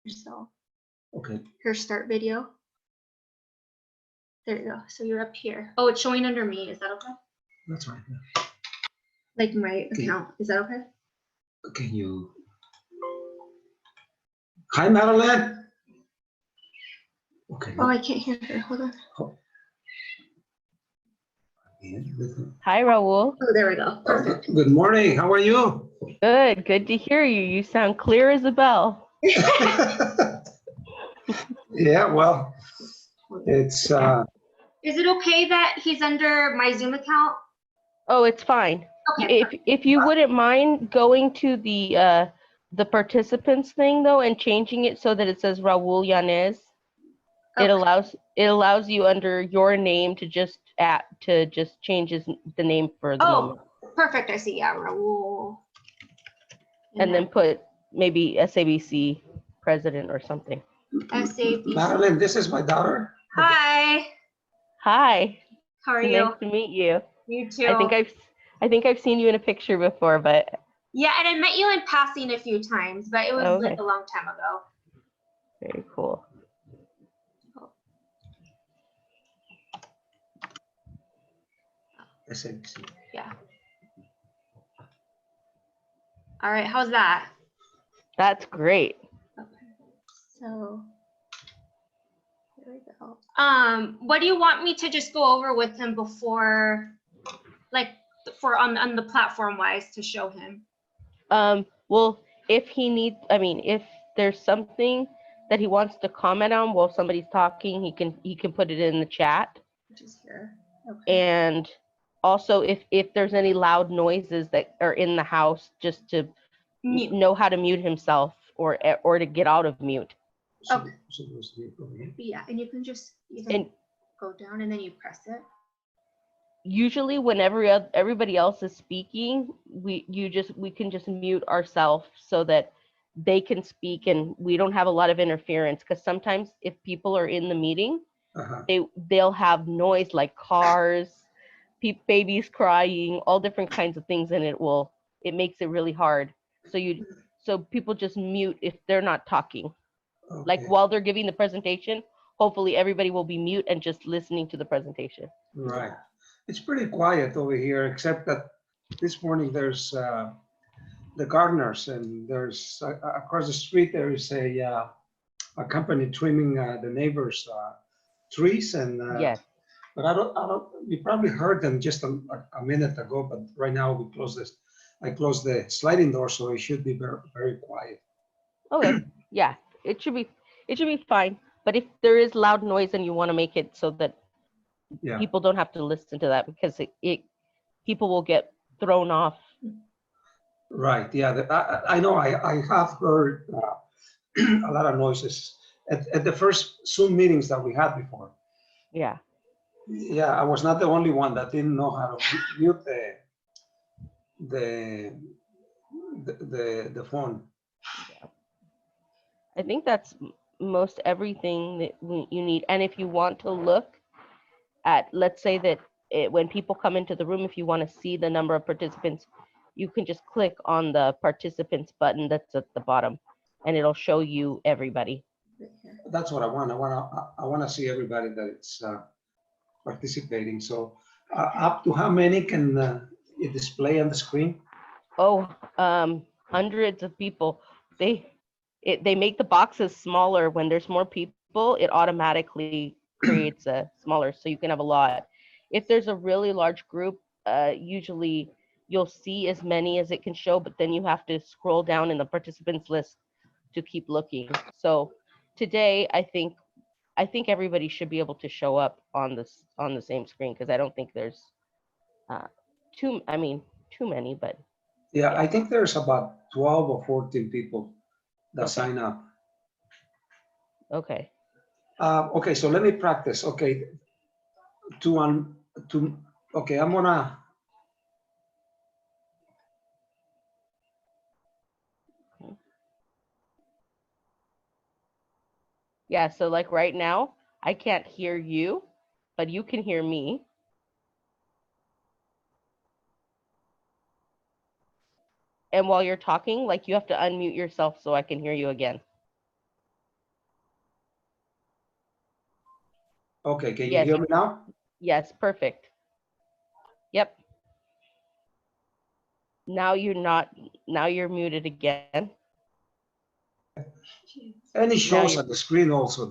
yourself. Okay. Her start video. There you go. So you're up here. Oh, it's showing under me. Is that okay? That's right. Yeah. Like my account. Is that okay? Okay, you. Hi, Madeline. Okay. Oh, I can't hear her. Hold on. Oh. Hi, Raul. Oh, there we go. Perfect. Good morning. How are you? Good. Good to hear you. You sound clear as a bell. Yeah, well, it's Is it okay that he's under my Zoom account? Oh, it's fine. Okay. If you wouldn't mind going to the participants thing though and changing it so that it says Raul Yanez. Okay. It allows you under your name to just change the name for the moment. Perfect. I see. Yeah, Raul. And then put maybe SABC president or something. SABC. Madeline, this is my daughter. Hi. Hi. How are you? Nice to meet you. You too. I think I've seen you in a picture before, but yeah, and I met you in passing a few times, but it was like a long time ago. Very cool. SABC. Yeah. All right. How's that? That's great. Okay. So here we go. What do you want me to just go over with him before, like for on the platform wise to show him? Well, if he needs, I mean, if there's something that he wants to comment on while somebody's talking, he can put it in the chat. Which is here. Okay. And also if there's any loud noises that are in the house, just to Mute. know how to mute himself or to get out of mute. Okay. So there's the over here. Yeah, and you can just And go down and then you press it. usually when everybody else is speaking, we can just mute ourselves so that they can speak and we don't have a lot of interference, because sometimes if people are in the meeting, they'll have noise like cars, babies crying, all different kinds of things, and it makes it really hard. So people just mute if they're not talking. Like Okay. while they're giving the presentation, hopefully everybody will be mute and just listening to the presentation. Right. It's pretty quiet over here, except that this morning there's the gardeners, and there's across the street there is a company trimming the neighbors' trees, and Yes. but I don't. You probably heard them just a minute ago, but right now we close this. I closed the sliding door, so it should be very, very quiet. Okay. Yeah, it should be fine. But if there is loud noise and you want to make it so that Yeah. people don't have to listen to that, because people will get thrown off. Right. Yeah. I know. I have heard a lot of noises at the first Zoom meetings that we had before. Yeah. Yeah, I was not the only one that didn't know how to mute the phone. Yeah. I think that's most everything that you need. And if you want to look at, let's say that when people come into the room, if you want to see the number of participants, you can just click on the participants button that's at the bottom, and it'll show you everybody. That's what I want. I want to see everybody that it's participating. So up to how many can it display on the screen? Oh, hundreds of people. They make the boxes smaller. When there's more people, it automatically creates a smaller, so you can have a lot. If there's a really large group, usually you'll see as many as it can show, but then you have to scroll down in the participants list to keep looking. So today, I think everybody should be able to show up on the same screen, because I don't think there's too many, but Yeah, I think there's about 12 or 14 people that sign up. okay. Okay, so let me practice. Okay, okay, I'm gonna. Yeah, so like right now, I can't hear you, but you can hear me. And while you're talking, like you have to unmute yourself so I can hear you again. Okay, can you Yes. hear me now? Yes, perfect. Yep. Now you're muted again. And it shows on the screen also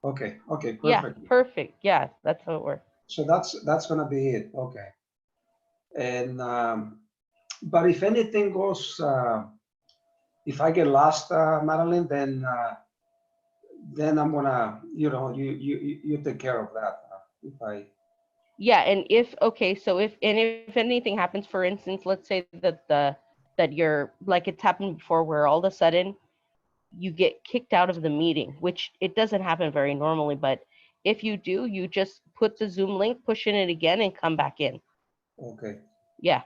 okay, perfect. Yeah, perfect. Yeah, that's how it works. So that's gonna be it. Okay. And but if anything goes, if I get lost, Madeline, then I'm gonna, you take care of that. If I. Yeah, and if anything happens, for instance, let's say that you're like it's happened before, where all of a sudden you get kicked out of the meeting, which it doesn't happen very normally, but if you do, you just put the Zoom link, push in it again, and come back in. Okay. Yeah.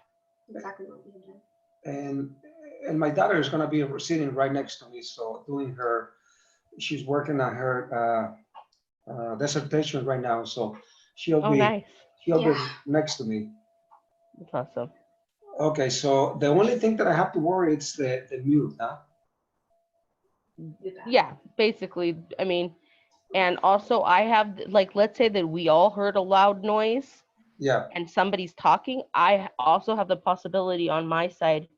Exactly what we did. And my daughter is gonna be sitting right next to me, so she's working on her dissertation right now, so she'll be nice. she'll be next to me. That's awesome. Okay, so the only thing that I have to worry is the mute, huh? Yeah, basically. I mean, and also I have, like, let's say that we all heard a loud noise. Yeah. And somebody's talking, I also have the possibility on my side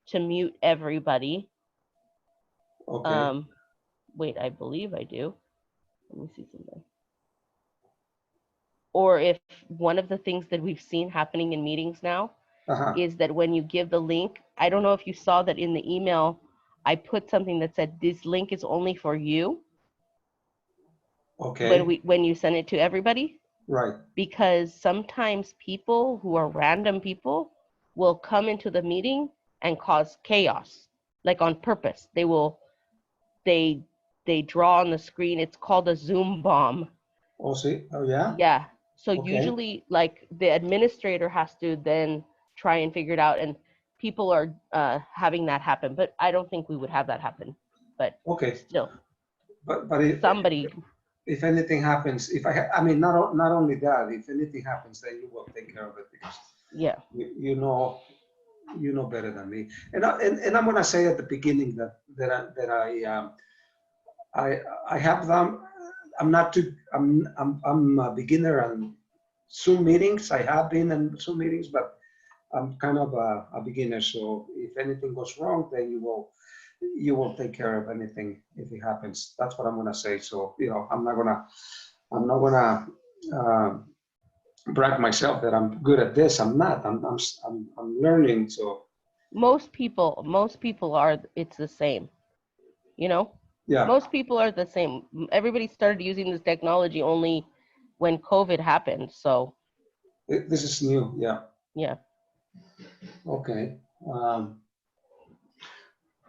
to mute everybody. Okay. Wait, I believe I do. Let me see something. or if one of the things that we've seen happening in meetings now Uh-huh. is that when you give the link, I don't know if you saw that in the email, I put something that said, this link is only for you Okay, when you send it to everybody, right. because sometimes people who are random people will come into the meeting and cause chaos, like on purpose. They draw on the screen. It's called a Zoom bomb. Oh, see, oh, yeah, Yeah. So okay, usually, like, the administrator has to then try and figure it out, and people are having that happen. But I don't think we would have that happen. But okay. still, But somebody, if anything happens, if I mean, not only that, if anything happens, then you will take care of it because yeah. you know better than me. And I'm gonna say at the beginning I have them. I'm a beginner on Zoom meetings. I have been in Zoom meetings, but I'm kind of a beginner. So if anything goes wrong, then you will take care of anything if it happens. That's what I'm gonna say. So I'm not gonna brag myself that I'm good at this. I'm not. I'm learning. So Most people are, it's the same, you know? yeah, Most people are the same. Everybody started using this technology only when COVID happened. So, this is new. Yeah. yeah. Okay.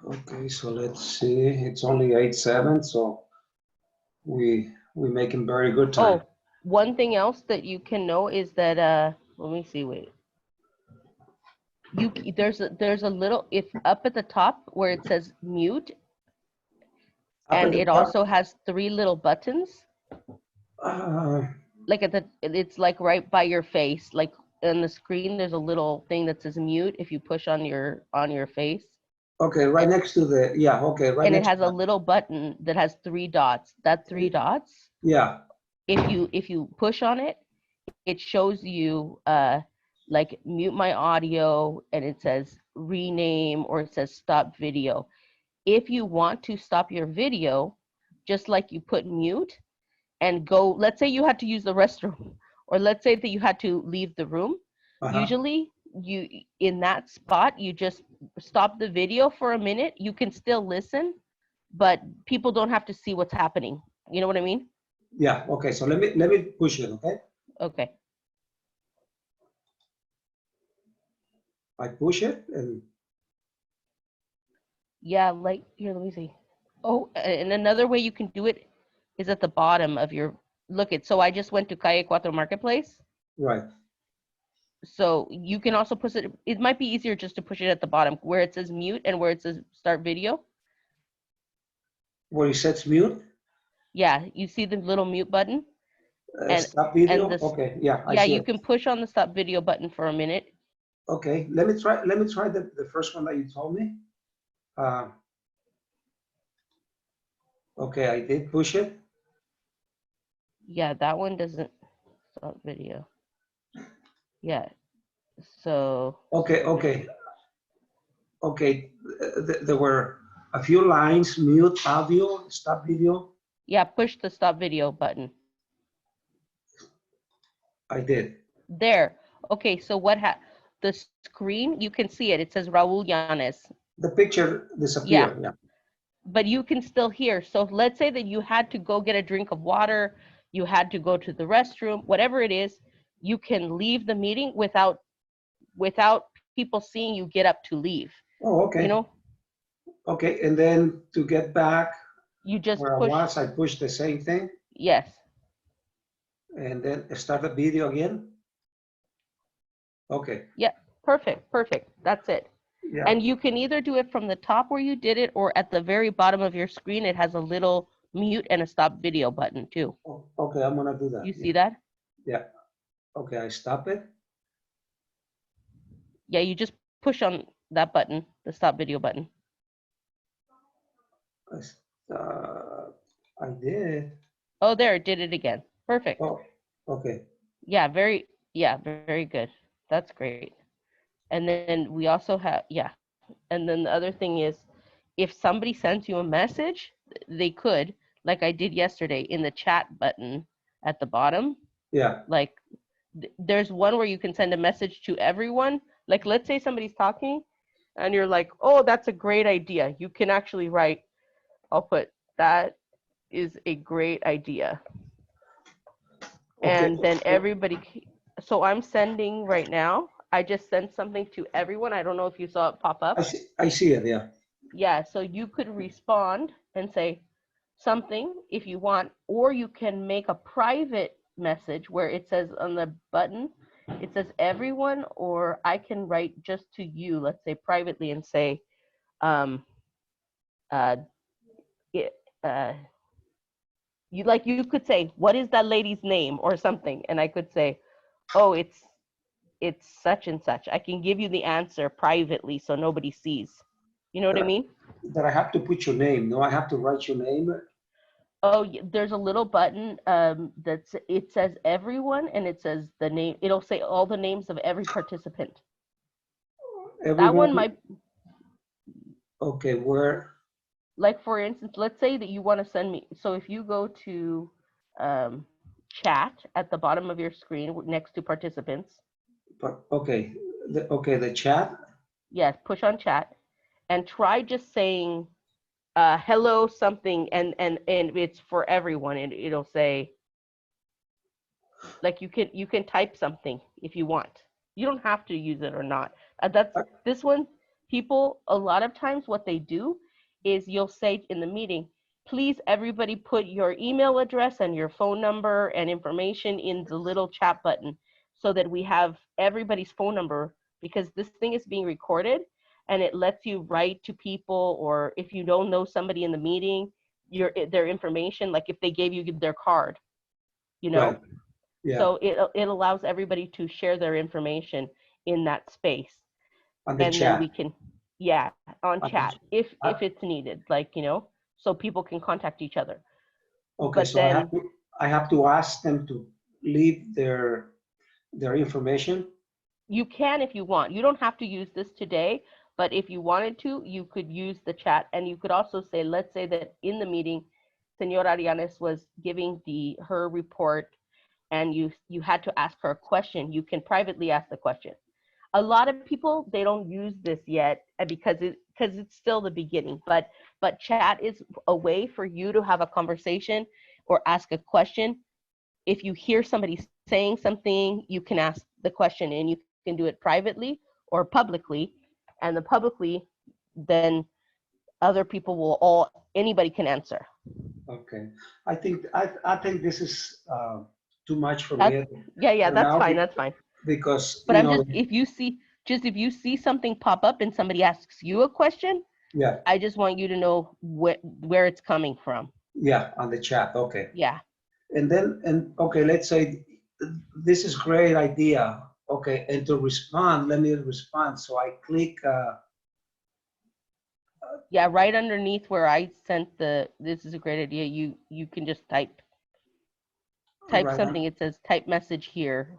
Okay. So let's see. It's only 8:07. So we making very good time. Oh, one thing else that you can know is that, let me see, wait. There's a little, if up at the top where it says mute, Up at and the it top. also has 3 little buttons, Uh, like it's like right by your face, like on the screen, there's a little thing that says mute if you push on your face. okay. Right next to the, yeah. Okay. Right And it next has to a that. little button that has 3 dots. That 3 dots, Yeah. if you push on it, it shows you like mute my audio, and it says rename, or it says stop video. If you want to stop your video, just like you put mute and go, let's say you had to use the restroom, or let's say that you had to leave the room, Uh-huh. usually you, in that spot, you just stop the video for a minute. You can still listen, but people don't have to see what's happening. You know what I mean? Yeah. Okay. So let me push it. Okay. Okay. I push it and Yeah, like here, let me see. Oh, and another way you can do it is at the bottom of your, look it. So I just went to Calle Cuatro Marketplace. right. So you can also push it. It might be easier just to push it at the bottom where it says mute and where it says start video. Where it says mute. Yeah, you see the little mute button, and Stop video. this. Okay. Yeah. I Yeah, see you it. can push on the stop video button for a minute. Okay. Let me try the first one that you told me. Uh, okay. I did push it. Yeah, that one doesn't stop video. Yeah. So Okay. Okay. Okay. There were a few lines. Mute audio. Stop video. yeah, push the stop video button. I did. There. Okay, so the screen, you can see it. It says Raul Llanes. The picture Yeah, disappeared. Yeah. but you can still hear. So let's say that you had to go get a drink of water, you had to go to the restroom, whatever it is, you can leave the meeting without people seeing you get up to leave. Oh, okay. You know, Okay. And then to get back you just where I push. was, I pushed the same thing Yes. and then start the video again. Okay. Yeah. Perfect. That's it. Yeah. And you can either do it from the top where you did it, or at the very bottom of your screen, it has a little mute and a stop video button too. Oh, okay. I'm gonna do that. You see that? Yeah. Okay. I stop it. Yeah, you just push on that button, the stop video button. I did. Oh, there, it did it again. Perfect. Oh, okay. Yeah, very good. That's great. And then we also have, yeah. And then the other thing is, if somebody sends you a message, they could, like I did yesterday, in the chat button at the bottom, Yeah. Like there's one where you can send a message to everyone. Like let's say somebody's talking and you're like, oh, that's a great idea. You can actually write, I'll put, that is a great idea. Okay. And then everybody, so I'm sending right now, I just sent something to everyone. I don't know if you saw it pop up. I see it, yeah. Yeah, so you could respond and say something if you want, or you can make a private message where it says on the button, it says everyone, or I can write just to you, let's say privately, and say, you could say, what is that lady's name or something, and I could say, oh, it's such and such. I can give you the answer privately so nobody sees. You know what I mean? That I have to put your name. No, I have to write your name. Oh, there's a little button it says everyone, and it says the name. It'll say all the names of every participant. Everyone. That one might. Okay, where? Like for instance, let's say that you want to send me. So if you go to chat at the bottom of your screen next to participants. Okay, the chat. Yes, push on chat, and try just saying hello something, and it's for everyone, and it'll say, like, you can type something if you want. You don't have to use it or not. That's this one. People a lot of times what they do is you'll say in the meeting, please everybody put your email address and your phone number and information in the little chat button so that we have everybody's phone number, because this thing is being recorded and it lets you write to people, or if you don't know somebody in the meeting, their information, like if they gave you their card, you know. Right. Yeah. So it allows everybody to share their information in that space. On the and chat. Then we can, on chat, if it's needed, like, you know, so people can contact each other. Okay, But so then I have to ask them to leave their information. you can if you want. You don't have to use this today, but if you wanted to, you could use the chat. And you could also say, let's say that in the meeting, Senora Arianes was giving her report, and you had to ask her a question. You can privately ask the question. A lot of people, they don't use this yet because it's still the beginning, but chat is a way for you to have a conversation or ask a question. If you hear somebody saying something, you can ask the question, and you can do it privately or publicly. And the publicly, then other people anybody can answer. Okay, I think this is too much for me. Yeah, that's fine. That's fine. Because, but I'm just, if you see something pop up and somebody asks you a question, yeah, I just want you to know where it's coming from. Yeah, on the chat. Okay. Yeah. And then, okay, let's say this is great idea. Okay, and to respond, let me respond. So I click. Yeah, right underneath where I sent this is a great idea. You can just type right something. It says type message here.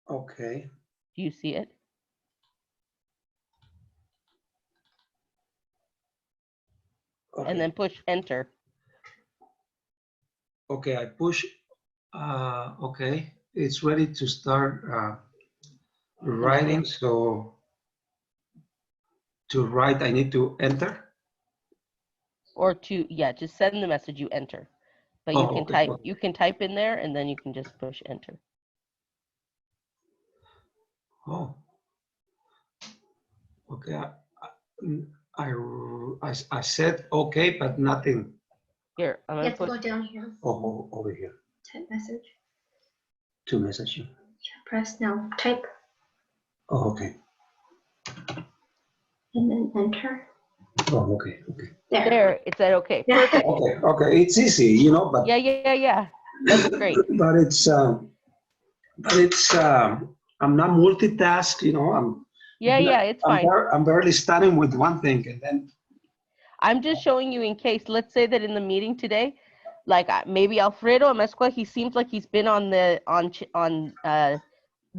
Okay. Do you see it? Okay. And then push enter. Okay, I push. Okay, it's ready to start writing. So to write, I need to enter. Or just send the message, you enter. But you can type. You can type in there, and then you can just push enter. Oh. Okay. I said okay, but nothing. Here, I'm gonna go down here. Oh, over here. Type message. To message you. Yeah, press now. Type. Oh, okay. And then enter. Oh, okay. There, it said okay. Perfect. Okay. It's easy, you know, but yeah. That's great. But it's I'm not multitask, you know. It's fine. I'm barely starting with one thing, and then I'm just showing you in case. Let's say that in the meeting today, like maybe Alfredo Amezcua, he seems like he's been on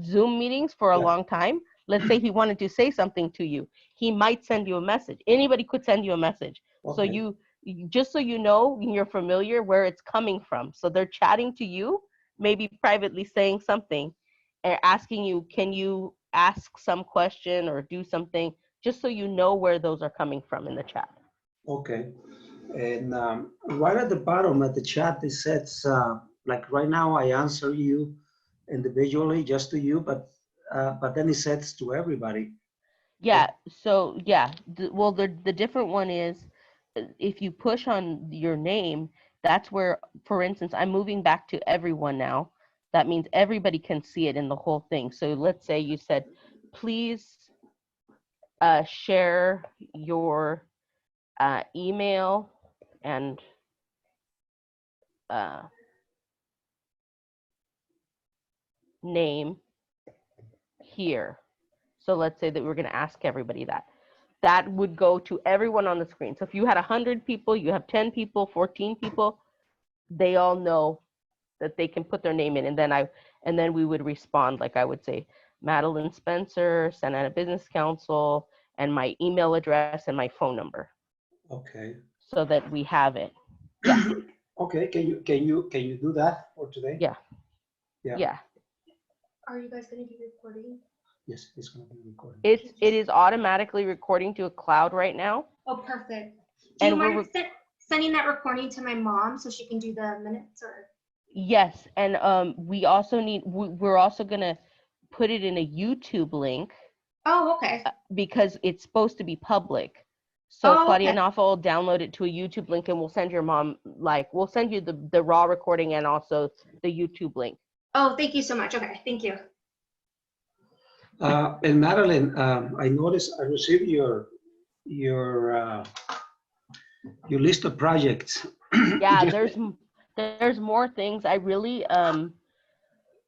Zoom meetings for a long time. Let's say he wanted to say something to you. He might send you a message. Anybody could send you a message. Okay. So you just so you know, you're familiar where it's coming from. So they're chatting to you, maybe privately saying something and asking you, can you ask some question or do something, just so you know where those are coming from in the chat. Okay. And right at the bottom of the chat, it says, like right now, I answer you individually, just to you, but then it says to everybody. Yeah, so yeah, well, the different one is if you push on your name, that's where, for instance, I'm moving back to everyone now. That means everybody can see it in the whole thing. So let's say you said, please share your email and name here. So let's say that we're going to ask everybody that. That would go to everyone on the screen. So if you had 100 people, you have 10 people, 14 people, they all know that they can put their name in. And then we would respond, like I would say, Madeline Spencer, Santa Ana Business Council, and my email address and my phone number. Okay. So that we have it. Yeah. Okay. Can you do that for today? Yeah. Yeah. Yeah. Are you guys going to be recording? Yes, it's going to be recorded. It is automatically recording to a cloud right now. Oh, perfect. Do you And mind sending that recording to my mom so she can do the minutes? Or? Yes, and we also we're also gonna put it in a YouTube link. Oh, okay. Because it's supposed to be public. So Claudia okay. Nafa will download it to a YouTube link, and we'll send your mom, we'll send you the raw recording and also the YouTube link. Oh, thank you so much. Okay, thank you. And Madeline, I noticed I received your list of projects. Yeah, there's more things. I really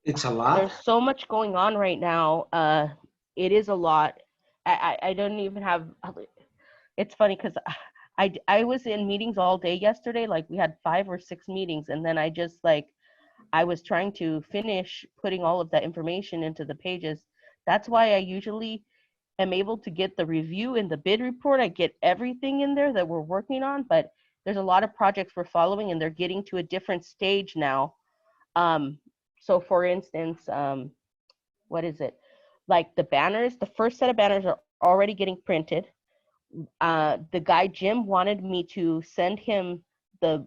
It's a lot. There's so much going on right now. It is a lot. I don't even have. It's funny because I was in meetings all day yesterday. Like we had 5 or 6 meetings, and then I was trying to finish putting all of that information into the pages. That's why I usually am able to get the review in the bid report. I get everything in there that we're working on, but there's a lot of projects we're following, and they're getting to a different stage now. So for instance, what is it? Like the banners, the first set of banners are already getting printed. The guy Jim wanted me to send him the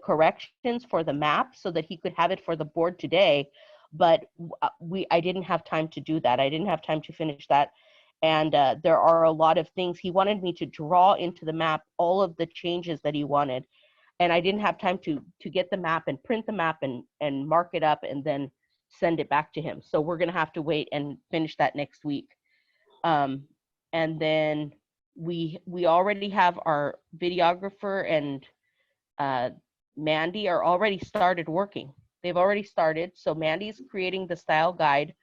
corrections for the map so that he could have it for the board today, but I didn't have time to do that. I didn't have time to finish that, and there are a lot of things he wanted me to draw into the map, all of the changes that he wanted, and I didn't have time to get the map and print the map and mark it up and then send it back to him. So we're gonna have to wait and finish that next week, and then we already have our videographer and Mandy are already started working. They've already started. So Mandy's creating the style guide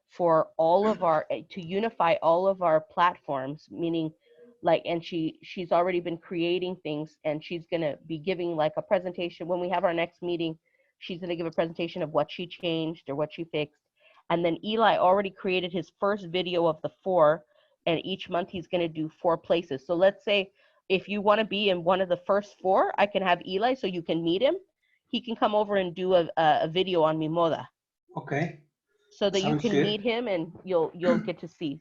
for all of our, to unify all of our platforms, meaning and she's already been creating things, and she's going to be giving like a presentation when we have our next meeting. She's going to give a presentation of what she changed or what she fixed. And then Eli already created his first video of the 4, and each month he's going to do 4 places. So let's say if you want to be in one of the first 4, I can have Eli so you can meet him. He can come over and do a video on Mi Moda. Okay. So that Sounds you can good. meet him and you'll get to see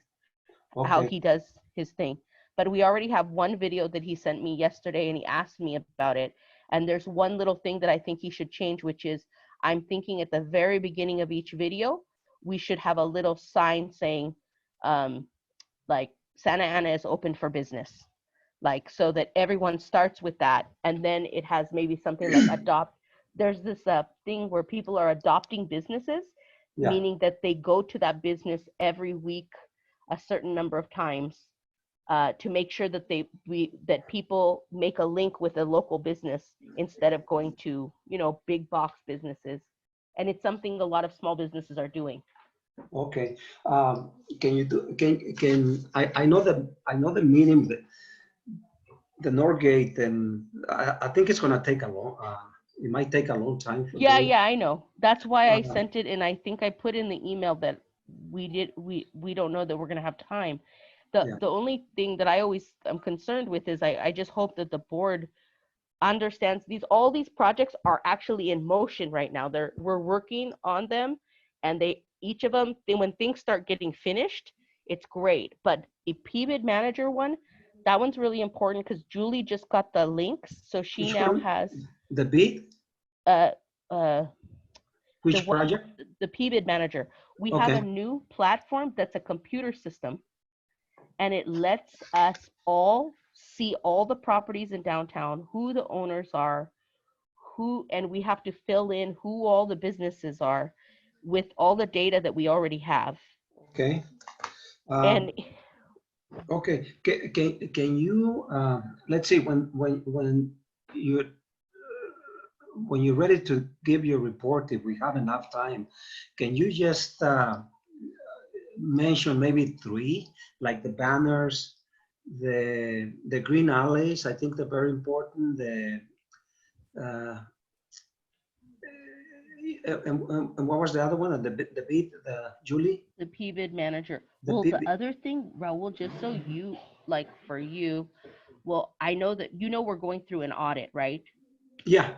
how Okay. he does his thing. But we already have one video that he sent me yesterday, and he asked me about it. And there's one little thing that I think he should change, which is I'm thinking at the very beginning of each video, we should have a little sign saying, like Santa Ana is open for business. Like so that everyone starts with that, and then it has maybe something like adopt. There's this thing where people are adopting businesses, Yeah. meaning that they go to that business every week a certain number of times to make sure that that people make a link with a local business instead of going to big box businesses. And it's something a lot of small businesses are doing. Okay. Can you do? Can I know the meaning the Norgate, and I think it's gonna take a long. It might take a long time. Yeah, I know. That's why I sent it, and I think I put in the email that we don't know that we're gonna have time. The only thing that I always am concerned with is I just hope that the board understands all these projects are actually in motion right now. We're working on them, and each of them, when things start getting finished, it's great. But a PBID manager one, that one's really important because Julie just got the links, so she Which now one? has The bid? uh uh Which project? the PBID manager. We have a new platform that's a computer system, and it lets us all see all the properties in downtown, who the owners are, and we have to fill in who all the businesses are with all the data that we already have. Okay. And Okay. Can you let's see when you're ready to give your report, if we have enough time, can you just mention maybe 3, like the banners, the green alleys? I think they're very important. And what was the other one? The beat, Julie? the PBID manager. The Well, bid- the other thing, Raul, just so you, like for you, well, I know that, we're going through an audit, right? Yeah,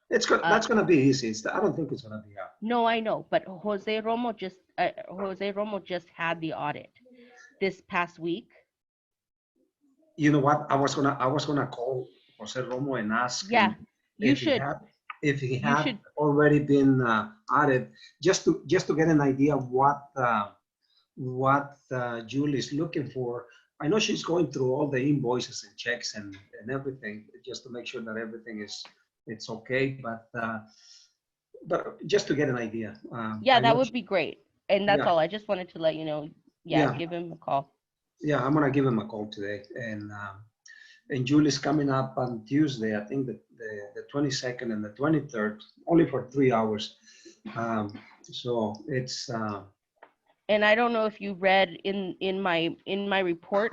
that's gonna be easy. I don't think it's gonna be hard. No, I know, but Jose Romo just had the audit this past week. You know what? I was gonna call Jose Romo and ask Yeah, him you if should. he had already been added, just to get an idea of what Julie is looking for. I know she's going through all the invoices and checks and everything, just to make sure that everything it's okay. But just to get an idea. Yeah, that would be great. And that's Yeah. all. I just wanted to let you know. Yeah, give him a call. Yeah, I'm gonna give him a call today, and Julie's coming up on Tuesday. I think the 22nd and the 23rd, only for 3 hours. So it's. And I don't know if you read in my report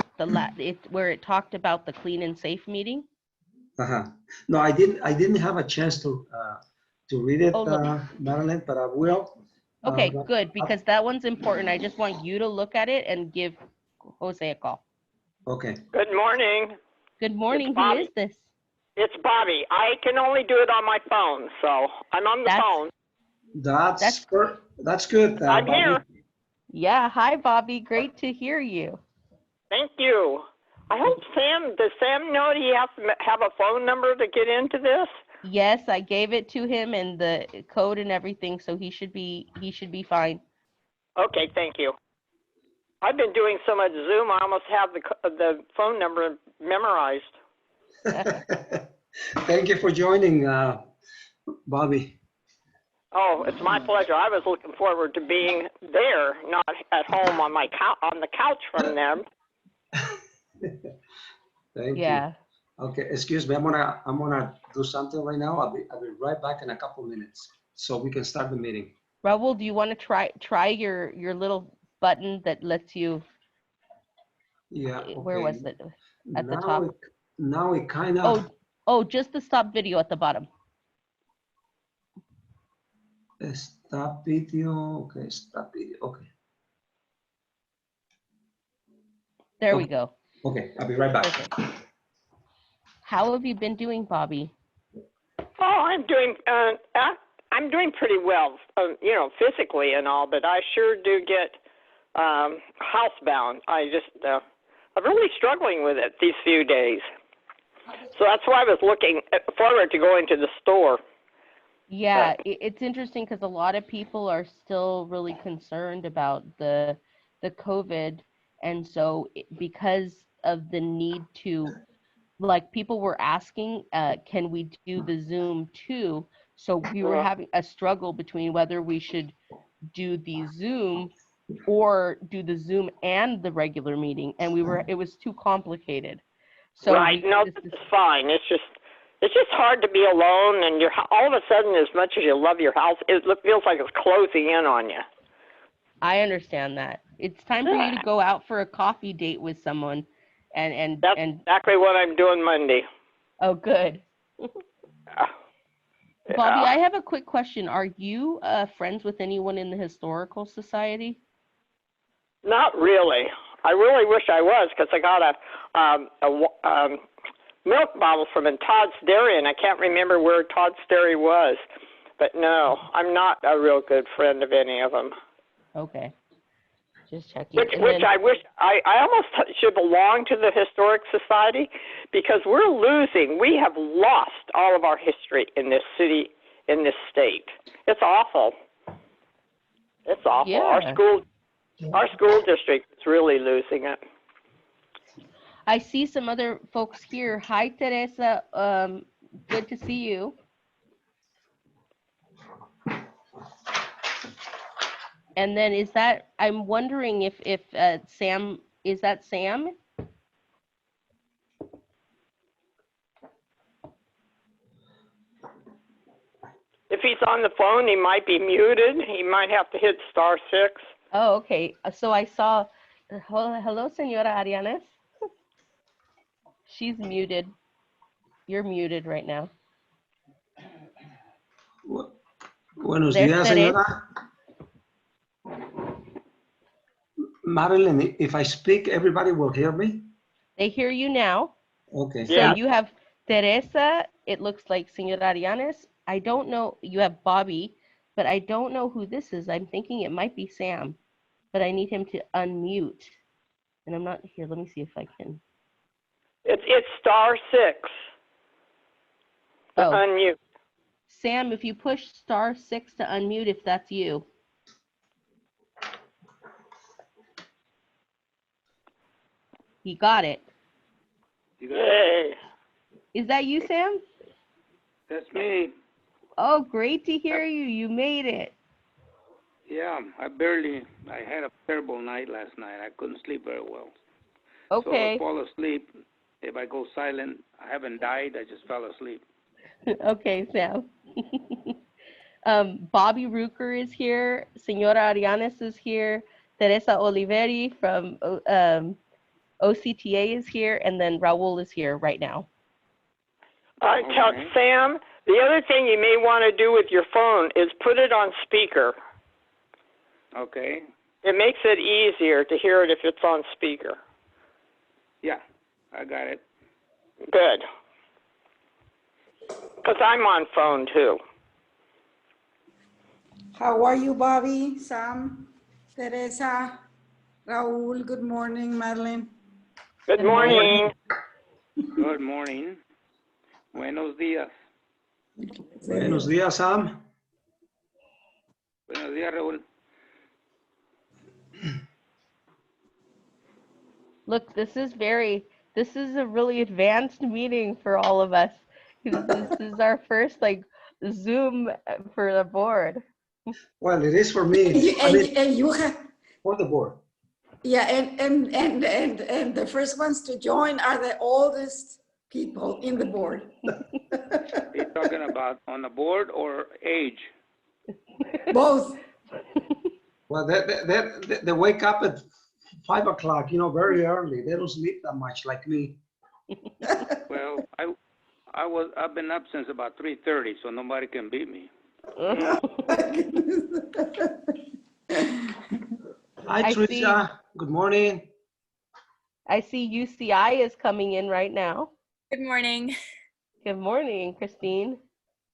where it talked about the clean and safe meeting. No, I didn't have a chance to read it, Marilyn, but I will. Okay, good, because that one's important. I just want you to look at it and give Jose a call. Okay. Good morning. Good morning. Who is this? It's Bobby. I can only do it on my phone, so I'm on the phone. That's good. I'm Bobby. here. Yeah. Hi, Bobby. Great to hear you. Thank you. I hope does Sam know that he has to have a phone number to get into this? Yes, I gave it to him and the code and everything, so he should be fine. Okay, thank you. I've been doing so much Zoom, I almost have the phone number memorized. Thank you for joining, Bobby. Oh, it's my pleasure. I was looking forward to being there, not at home on the couch from them. Thank you. Okay, excuse me. I'm gonna do something right now. I'll be right back in a couple minutes, so we can start the meeting. Raul, do you want to try your little button that lets you? Yeah. Okay. Where was it? At the top. Now it kind of. Oh, just the stop video at the bottom. Stop video. Okay, stop video. Okay. There we go. Okay, I'll be right back. Okay. How have you been doing, Bobby? Oh, I'm doing pretty well, physically and all, but I sure do get housebound. I'm really struggling with it these few days. So that's why I was looking forward to going to the store. Yeah, it's interesting because a lot of people are still really concerned about the COVID. And so because of the need to, like, people were asking, can we do the Zoom too? So we were having a struggle between whether we should do the Zoom or do the Zoom and the regular meeting. And it was too complicated. So right, no, it's fine. It's just hard to be alone, and all of a sudden, as much as you love your house, it feels like it's closing in on you. I understand that. It's time for you to go out for a coffee date with someone, and that's exactly what I'm doing Monday. Oh, good. Bobby, I have a quick question. Are you friends with anyone in the Historical Society? Not really. I really wish I was, because I got milk bottles from Todd's Dairy, and I can't remember where Todd's Dairy was. But no, I'm not a real good friend of any of them. Okay. Just checking. Which I wish, I almost should belong to the Historic Society, because we're losing. We have lost all of our history in this city, in this state. It's awful. It's awful. Yeah. Our school district is really losing it. I see some other folks here. Hi, Teresa. Good to see you. And then is that, I'm wondering if Sam, is that Sam? If he's on the phone, he might be muted. He might have to hit *6. Oh, okay. So I saw, hello, Senora Arianes. She's muted. You're muted right now. Buenos There's días, Teresa. señora. Marilyn, if I speak, everybody will hear me? They hear you now. Okay. So Yeah. you have Teresa, it looks like Senora Arianes. I don't know, you have Bobby, but I don't know who this is. I'm thinking it might be Sam, but I need him to unmute. And I'm not here. Let me see if I can. It's *6 to Oh, unmute. Sam, if you push *6 to unmute, if that's you. He got it. Yay. Is that you, Sam? That's me. Oh, great to hear you. You made it. Yeah, I had a terrible night last night. I couldn't sleep very well. Okay. So I fall asleep. If I go silent, I haven't died. I just fell asleep. Okay, Sam. Bobby Ruker is here. Senora Arianes is here. Teresa Oliveri from OCTA is here. And then Raul is here right now. Tell Sam, the other thing you may want to do with your phone is put it on speaker. Okay. It makes it easier to hear it if it's on speaker. Yeah, I got it. Good. Because I'm on phone too. How are you, Bobby, Sam, Teresa, Raul? Good morning, Madeline. Good morning. Good morning. Buenos días. Buenos días, Sam. Buenos días, Raúl. Look, this is a really advanced meeting for all of us. This is our first Zoom for the board. Well, it is for me. And you have, For the board. yeah, and the first ones to join are the oldest people in the board. Are you talking about on the board or age? Both. Well, they wake up at 5 o'clock, very early. They don't sleep that much like me. Well, I've been up since about 3:30, so nobody can beat me. Hi, Tricia. Good morning. I see UCI is coming in right now. Good morning. Good morning, Christine.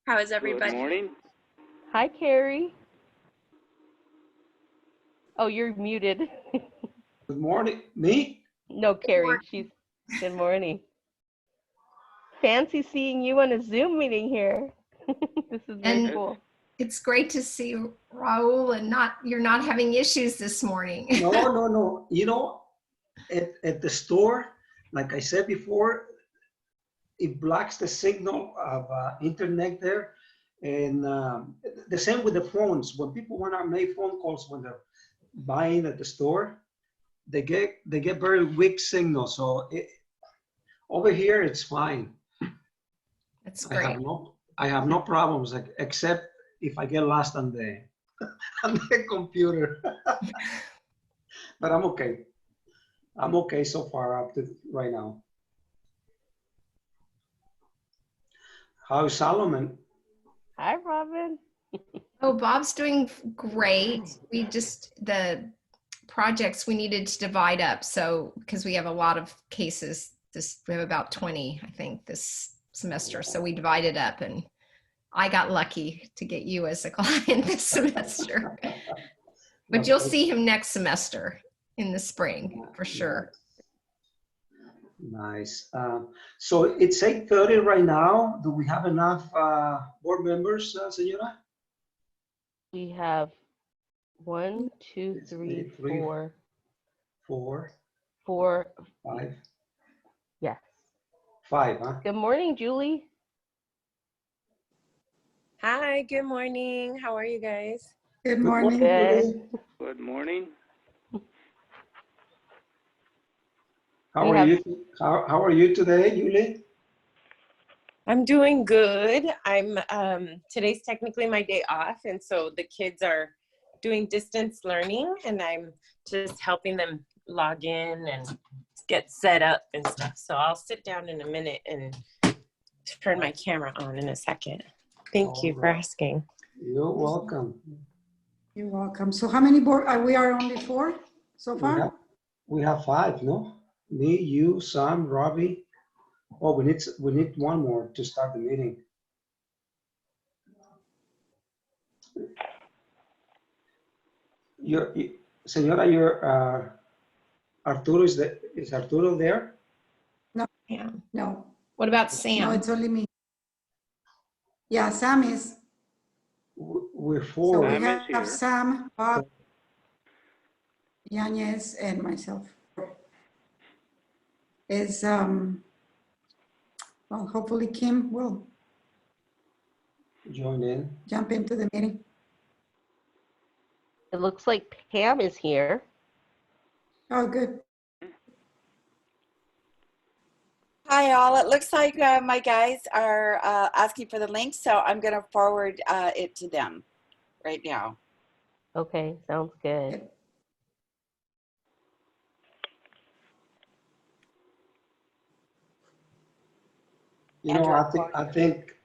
How is everybody? Good morning. Hi, Carrie. Oh, you're muted. Good morning. Me? No, Carrie. Good morning. Fancy seeing you on a Zoom meeting here. This is very And- cool. It's great to see Raul and you're not having issues this morning. No. At the store, like I said before, it blocks the signal of internet there. And the same with the phones. When people want to make phone calls when they're buying at the store, they get very weak signal. So over here, it's fine. That's great. I have no problems except if I get lost on the computer. But I'm okay. I'm okay so far up to right now. How's Solomon? Hi, Robin. Oh, Bob's doing great. The projects we needed to divide up. So, because we have a lot of cases we have about 20, I think, this semester. So we divided up, and I got lucky to get you as a client this semester. But you'll see him next semester in the spring for sure. Nice. So it's 8:30 right now. Do we have enough board members, Senora? We have 1, 2, It's 3, three, 4, 4, 4. 5. Yes. 5, huh? Good morning, Julie. Hi, good morning. How are you guys? Good morning. Good. Good morning. How are you? How are you today, Julie? I'm doing good. Today's technically my day off, and so the kids are doing distance learning, and I'm just helping them log in and get set up and stuff. So I'll sit down in a minute and turn my camera on in a second. Thank you for asking. You're welcome. You're welcome. So how many board, we are only 4 so far? We have 5, no? Me, you, Sam, Robbie. Oh, we need one more to start the meeting. Senora, Arturo, is Arturo there? Yeah. No, What about no, Sam? it's only me. Yeah, Sam is. We're So 4. we Sam is here. have Sam, Bob, Yanez, and myself. Is, well, hopefully Kim will Join in. jump into the meeting. It looks like Pam is here. Oh, good. Hi, all. It looks like my guys are asking for the link, so I'm going to forward it to them right now. Okay, sounds good. You know, I think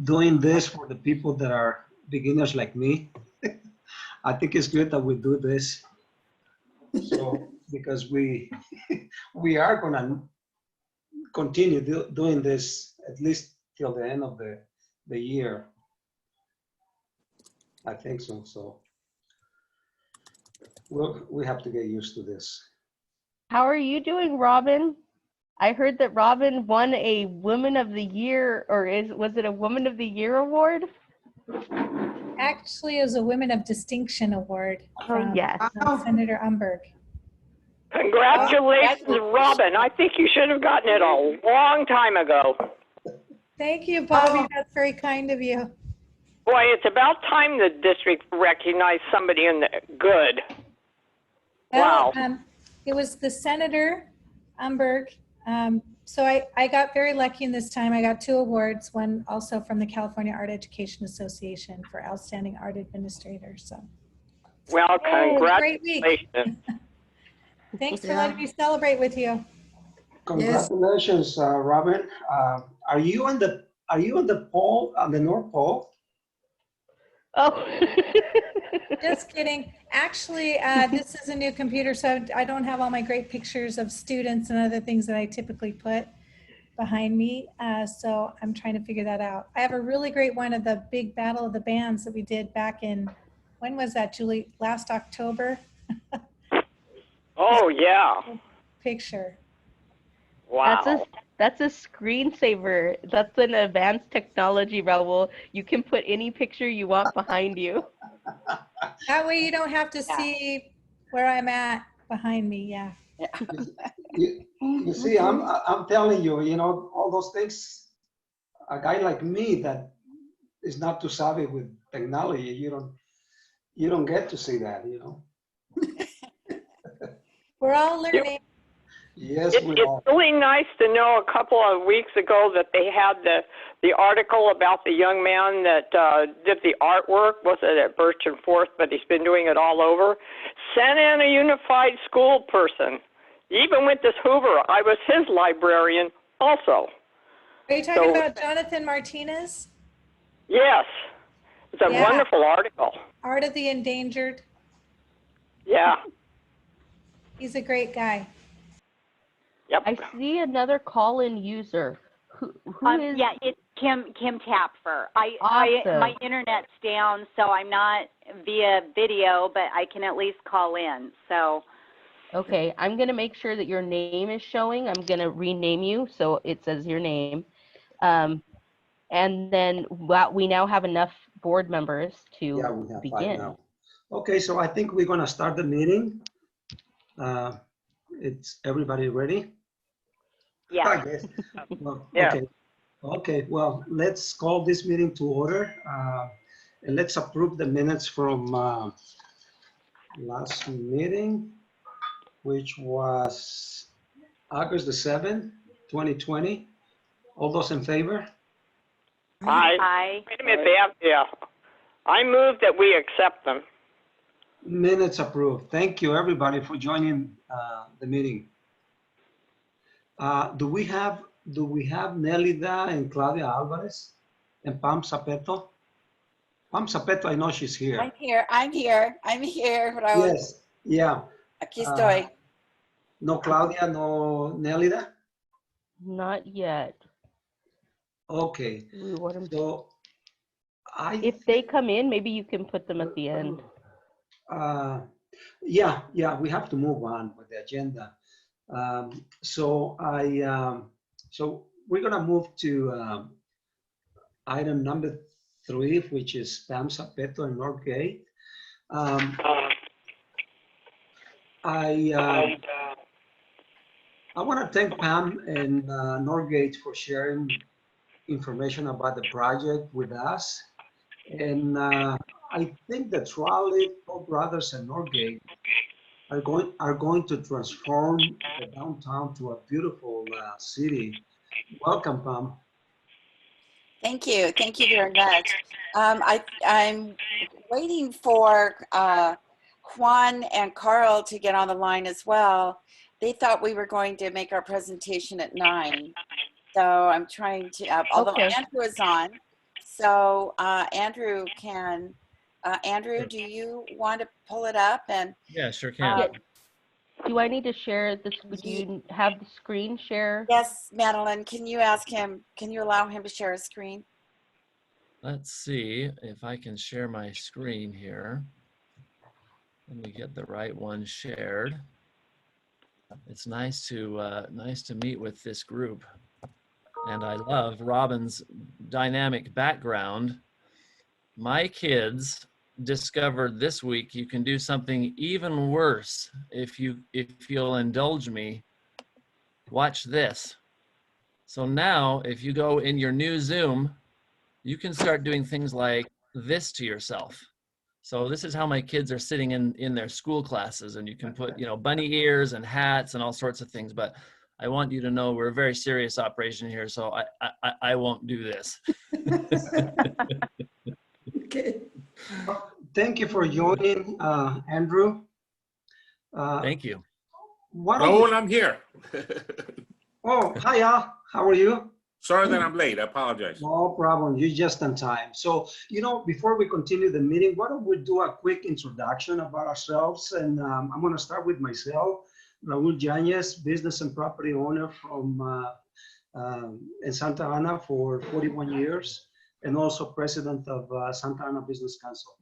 doing this for the people that are beginners like me, I think it's good that we do this. So because we are gonna continue doing this at least till the end of the year. I think so. So we have to get used to this. How are you doing, Robin? I heard that Robin won a Woman of the Year, or was it a Woman of the Year award? Actually, it was a Women of Distinction Award from yes. Senator Umberg. Congratulations, Robin. I think you should have gotten it a long time ago. Thank you, Bobby. That's very kind of you. Boy, it's about time the district recognized somebody in the good. Wow. Well, it was the Senator Umberg. So I got very lucky in this time. I got 2 awards, one also from the California Art Education Association for Outstanding Art Administrator. So, Well, great week. congratulations. Thanks for letting me celebrate with you. Congratulations, Robin. Are you on the pole, on the North Pole? Oh. Just kidding. Actually, this is a new computer, so I don't have all my great pictures of students and other things that I typically put behind me. So I'm trying to figure that out. I have a really great one of the big Battle of the Bands that we did back in, when was that, Julie? Last October? Oh, yeah. Picture. Wow. That's a screensaver. That's an advanced technology, Raul. You can put any picture you want behind you. That way you don't have to see where I'm at behind me. Yeah. You see, I'm telling you, you know, all those things, a guy like me that is not too savvy with technology, you don't get to see that, you know. We're all learning. Yes, It's really nice to know a couple of weeks ago that they had the article about the young man that did the artwork, was it at Birch and Forth, but he's been doing it all over. Sent in a unified school person. He even went to Hoover. I was his librarian also. Are you talking about Jonathan Martinez? Yes. It's a wonderful article. Art of the Endangered. Yeah. He's a great guy. Yep. I see another call-in user. Who is? Yeah, it's Kim Tapfer. Awesome. My internet's down, so I'm not via video, but I can at least call in. So. Okay, I'm gonna make sure that your name is showing. I'm gonna rename you so it says your name. And then we now have enough board members to Yeah, we have 5 begin. now. Okay, so I think we're gonna start the meeting. It's everybody ready? Yeah. I guess. Well, Yeah. Okay. Okay, well, let's call this meeting to order. And let's approve the minutes from last meeting, which was August the 7th, 2020. All those in favor? Aye. Wait a minute, yeah. I move that we accept them. Minutes approved. Thank you, everybody, for joining the meeting. Do we have Nelida and Claudia Alvarez and Pam Zapeto? Pam Zapeto, I know she's here. I'm here, Raúl. Yes, yeah. Aquí estoy. No Claudia, no Nelida? Not yet. Okay. So if they come in, maybe you can put them at the end. Yeah, we have to move on with the agenda. So we're gonna move to item number 3, which is Pam Zapeto and Northgate. I want to thank Pam and Northgate for sharing information about the project with us. And I think that Trolley, Toll Brothers, and Northgate are going to transform the downtown to a beautiful city. Welcome, Pam. Thank you very much. I'm waiting for Juan and Carl to get on the line as well. They thought we were going to make our presentation at 9. So I'm trying to, although Okay. Andrew is on. So Andrew, do you want to pull it up? And yeah, sure can. Do I need to share this? Do you have the screen share? Yes, Madeline, can you allow him to share a screen? Let's see if I can share my screen here. Let me get the right one shared. It's nice to meet with this group. And I love Robin's dynamic background. My kids discovered this week you can do something even worse if you'll indulge me. Watch this. So now if you go in your new Zoom, you can start doing things like this to yourself. So this is how my kids are sitting in their school classes, and you can put, bunny ears and hats and all sorts of things. But I want you to know we're a very serious operation here, so I won't do this. Okay. Thank you for joining, Andrew. Thank you. Raúl, I'm here. Oh, hi, Al. How are you? Sorry that I'm late. I apologize. No problem. You're just on time. So, before we continue the meeting, why don't we do a quick introduction about ourselves? And I'm going to start with myself, Raúl Yáñez, business and property owner from in Santa Ana for 41 years, and also president of Santa Ana Business Council.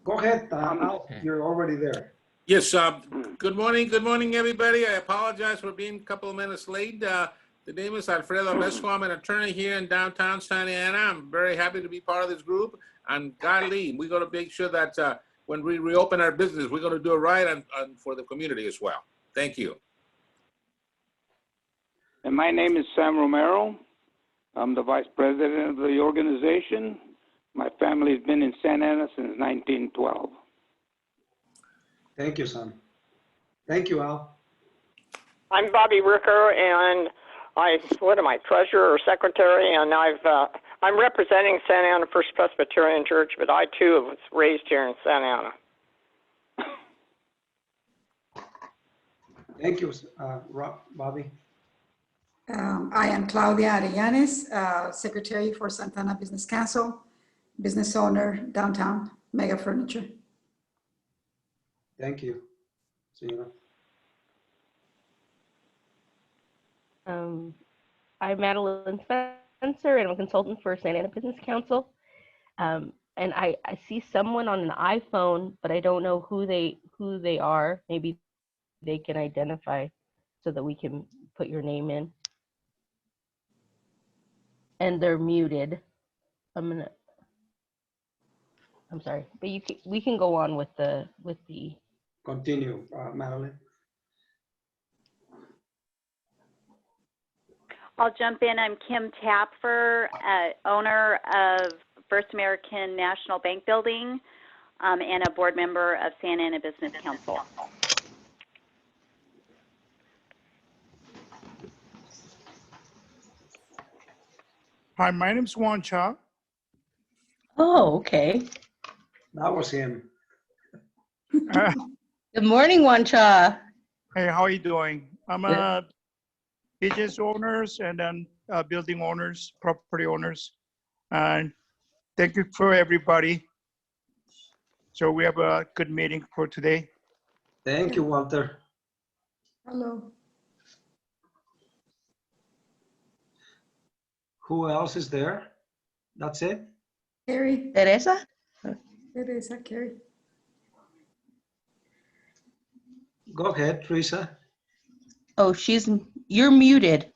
Go ahead, Al. You're already there. Yes. Good morning. Good morning, everybody. I apologize for being a couple of minutes late. The name is Alfredo Lesco. I'm an attorney here in downtown Santa Ana. I'm very happy to be part of this group. And golly, we're going to make sure that when we reopen our business, we're going to do it right and for the community as well. Thank you. And my name is Sam Romero. I'm the vice president of the organization. My family's been in Santa Ana since 1912. Thank you, Sam. Thank you, Al. I'm Bobby Ricker, and what am I, treasurer or secretary? And I'm representing Santa Ana First Presbyterian Church, but I too was raised here in Santa Ana. Thank you, Bobby. I am Claudia Arellanes, secretary for Santa Ana Business Council, business owner, downtown, Mega Furniture. Thank you. See you. I'm Madeline Spencer, and I'm a consultant for Santa Ana Business Council. And I see someone on an iPhone, but I don't know who they are. Maybe they can identify so that we can put your name in. And they're muted. I'm sorry, but we can go on with the Continue, Madeline. I'll jump in. I'm Kim Tapfer, owner of First American National Bank Building and a board member of Santa Ana Business Council. Hi, my name's Juan Cha. Oh, okay. That was him. Good morning, Wancha. Hey, how are you doing? I'm a business owners and then building owners, property owners. And thank you for everybody. So we have a good meeting for today. Thank you, Walter. Hello. Who else is there? That's it? Carrie. Teresa? Teresa, Carrie. Go ahead, Teresa. Oh, you're muted.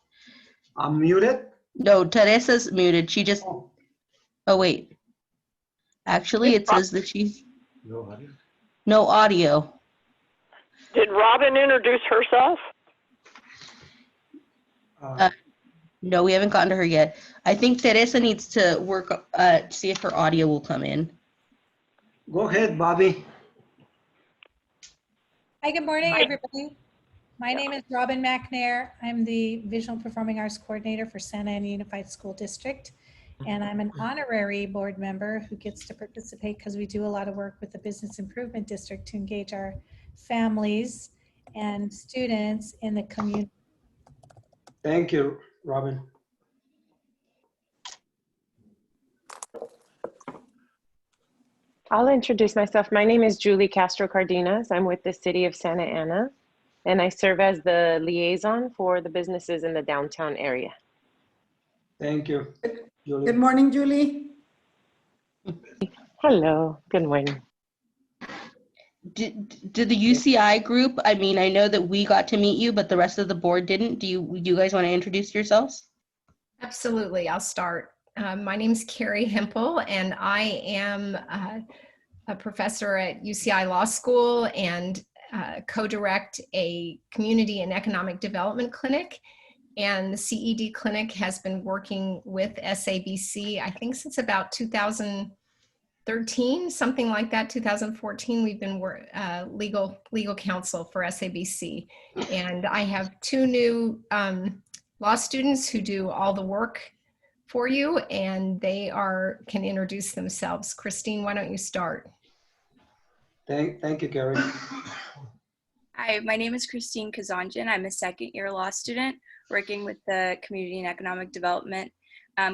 I'm muted? No, Teresa's muted. She just, oh wait. Actually, it says that she's, no audio. Did Robin introduce herself? No, we haven't gotten to her yet. I think Teresa needs to work, see if her audio will come in. Go ahead, Bobby. Hi, good morning, everybody. My name is Robin McNair. I'm the Visual Performing Arts Coordinator for Santa Ana Unified School District. And I'm an honorary board member who gets to participate because we do a lot of work with the Business Improvement District to engage our families and students in the community. Thank you, Robin. I'll introduce myself. My name is Julie Castro Cardenas. I'm with the City of Santa Ana, and I serve as the liaison for the businesses in the downtown area. Thank you, Julie. Good morning, Julie. Hello, good morning. Did the UCI group, I mean, I know that we got to meet you, but the rest of the board didn't. Do you guys want to introduce yourselves? Absolutely, I'll start. My name is Carrie Hempel, and I am a professor at UCI Law School and co-direct a community and economic development clinic. And the CED clinic has been working with SABC, I think since about 2013, something like that, 2014. We've been legal counsel for SABC. And I have two new law students who do all the work for you, and they can introduce themselves. Christine, why don't you start? Thank you, Carrie. Hi, my name is Christine Kazanjian. I'm a second-year law student working with the Community and Economic Development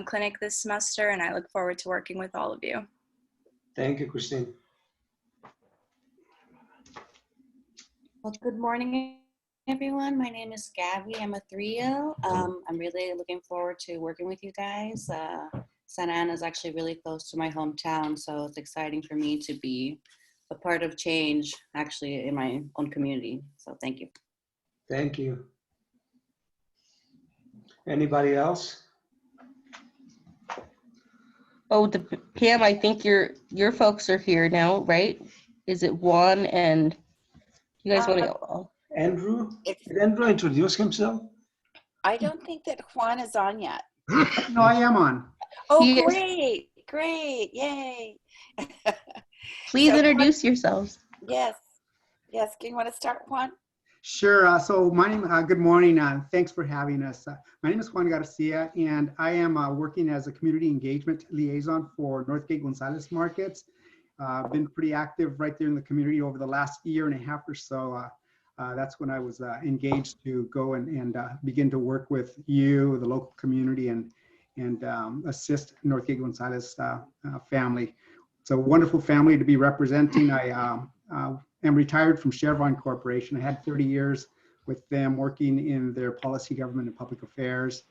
Clinic this semester, and I look forward to working with all of you. Thank you, Christine. Well, good morning, everyone. My name is Gabby Amatrio. I'm really looking forward to working with you guys. Santa Ana is actually really close to my hometown, so it's exciting for me to be a part of change actually in my own community. So thank you. Thank you. Anybody else? Oh, Pam, I think your folks are here now, right? Is it Juan and you guys want to? Andrew? Did Andrew introduce himself? I don't think that Juan is on yet. No, I am on. Oh, great, great, yay. Please introduce yourselves. Yes, yes. Do you want to start, Juan? Sure. So my name, good morning. Thanks for having us. My name is Juan Garcia, and I am working as a community engagement liaison for Northgate Gonzalez Markets. Been pretty active right there in the community over the last year and a half or so. That's when I was engaged to go and begin to work with you, the local community, and assist Northgate Gonzalez family. It's a wonderful family to be representing. I am retired from Chevron Corporation. I had 30 years with them working in their policy, government, and public affairs,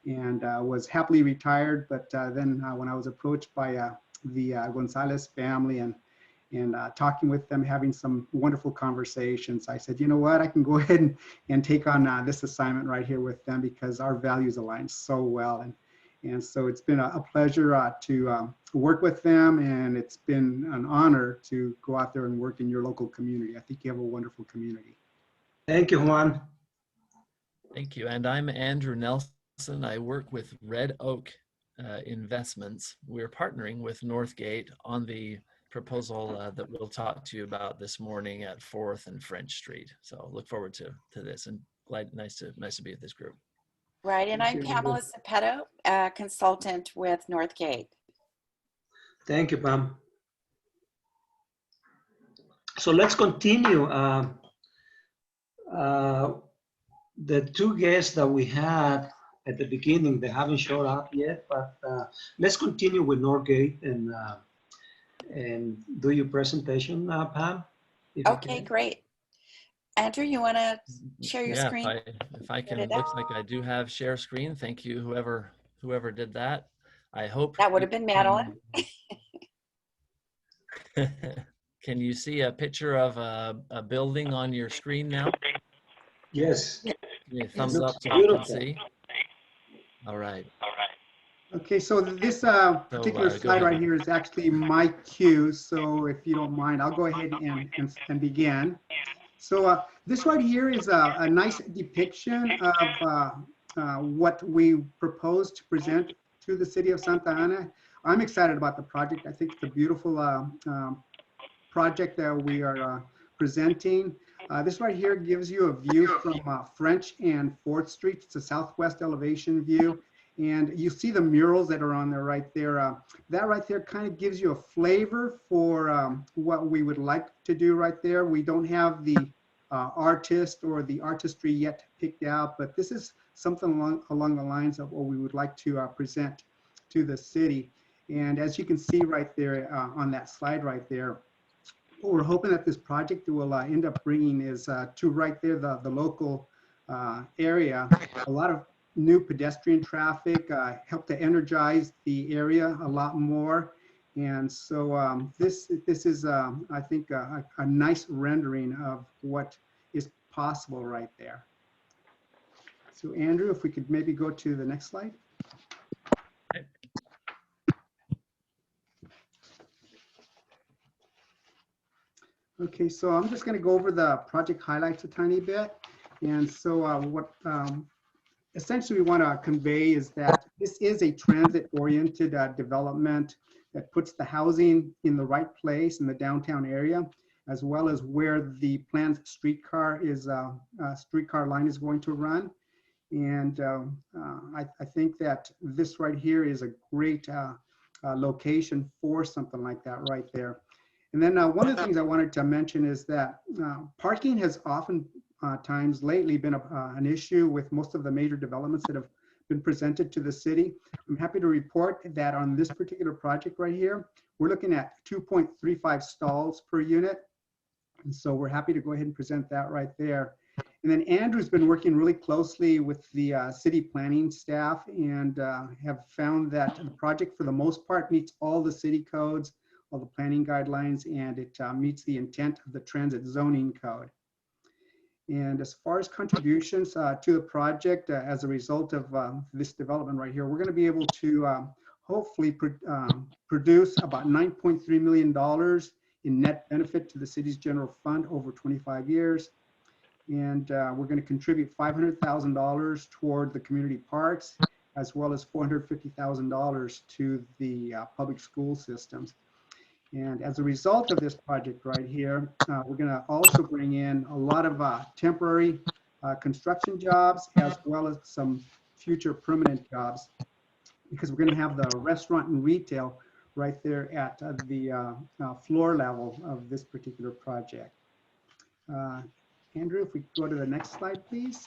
and was happily retired. But then when I was approached by the Gonzalez family and talking with them, having some wonderful conversations, I said, you know what, I can go ahead and take on this assignment right here with them because our values align so well. And so it's been a pleasure to work with them, and it's been an honor to go out there and work in your local community. I think you have a wonderful community. Thank you, Juan. Thank you. And I'm Andrew Nelson. I work with Red Oak Investments. We're partnering with Northgate on the proposal that we'll talk to you about this morning at 4th and French Street. So look forward to this, and nice to be with this group. Right, and I'm Pamela Cepetto, consultant with Northgate. Thank you, Pam. So let's continue. The two guests that we had at the beginning, they haven't showed up yet, but let's continue with Northgate and do your presentation, Pam. Okay, great. Andrew, you want to share your screen? If I can, it looks like I do have share screen. Thank you, whoever did that. I hope that would have been Madeline. Can you see a picture of a building on your screen now? Yes. Thumbs up so you can see. All right. Okay, so this particular slide right here is actually my cue. So if you don't mind, I'll go ahead and begin. So this right here is a nice depiction of what we propose to present to the city of Santa Ana. I'm excited about the project. I think it's a beautiful project that we are presenting. This right here gives you a view from French and 4th Street. It's a southwest elevation view. And you see the murals that are on there right there. That right there kind of gives you a flavor for what we would like to do right there. We don't have the artist or the artistry yet picked out, but this is something along the lines of what we would like to present to the city. And as you can see right there on that slide right there, what we're hoping that this project will end up bringing is to right there, the local area, a lot of new pedestrian traffic, help to energize the area a lot more. And so this is, I think, a nice rendering of what is possible right there. So Andrew, if we could maybe go to the next slide. Okay, so I'm just going to go over the project highlights a tiny bit. And so what essentially we want to convey is that this is a transit-oriented development that puts the housing in the right place in the downtown area, as well as where the planned streetcar line is going to run. And I think that this right here is a great location for something like that right there. And then one of the things I wanted to mention is that parking has often times lately been an issue with most of the major developments that have been presented to the city. I'm happy to report that on this particular project right here, we're looking at 2.35 stalls per unit. And so we're happy to go ahead and present that right there. And then Andrew's been working really closely with the city planning staff and have found that the project for the most part meets all the city codes, all the planning guidelines, and it meets the intent of the transit zoning code. And as far as contributions to the project as a result of this development right here, we're going to be able to hopefully produce about $9.3 million in net benefit to the city's general fund over 25 years. And we're going to contribute $500,000 toward the community parks, as well as $450,000 to the public school systems. And as a result of this project right here, we're going to also bring in a lot of temporary construction jobs, as well as some future permanent jobs, because we're going to have the restaurant and retail right there at the floor level of this particular project. Andrew, if we go to the next slide, please.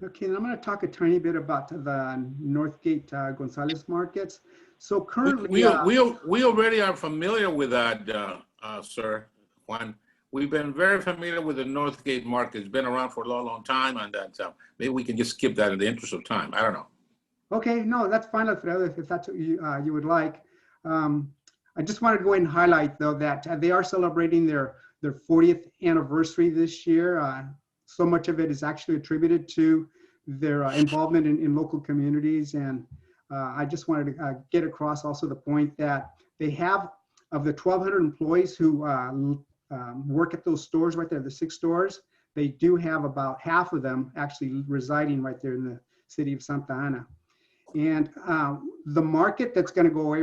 Okay, and I'm going to talk a tiny bit about the Northgate Gonzalez markets. So currently, We already are familiar with that, sir, Juan. We've been very familiar with the Northgate market. It's been around for a long, long time, and that maybe we can just skip that in the interest of time. I don't know. okay, no, that's fine, Alfredo, if that's what you would like. I just wanted to go ahead and highlight, though, that they are celebrating their 40th anniversary this year. So much of it is actually attributed to their involvement in local communities. And I just wanted to get across also the point that they have, of the 1,200 employees who work at those stores right there, the 6 stores, they do have about half of them actually residing right there in the city of Santa Ana. And the market that's going to go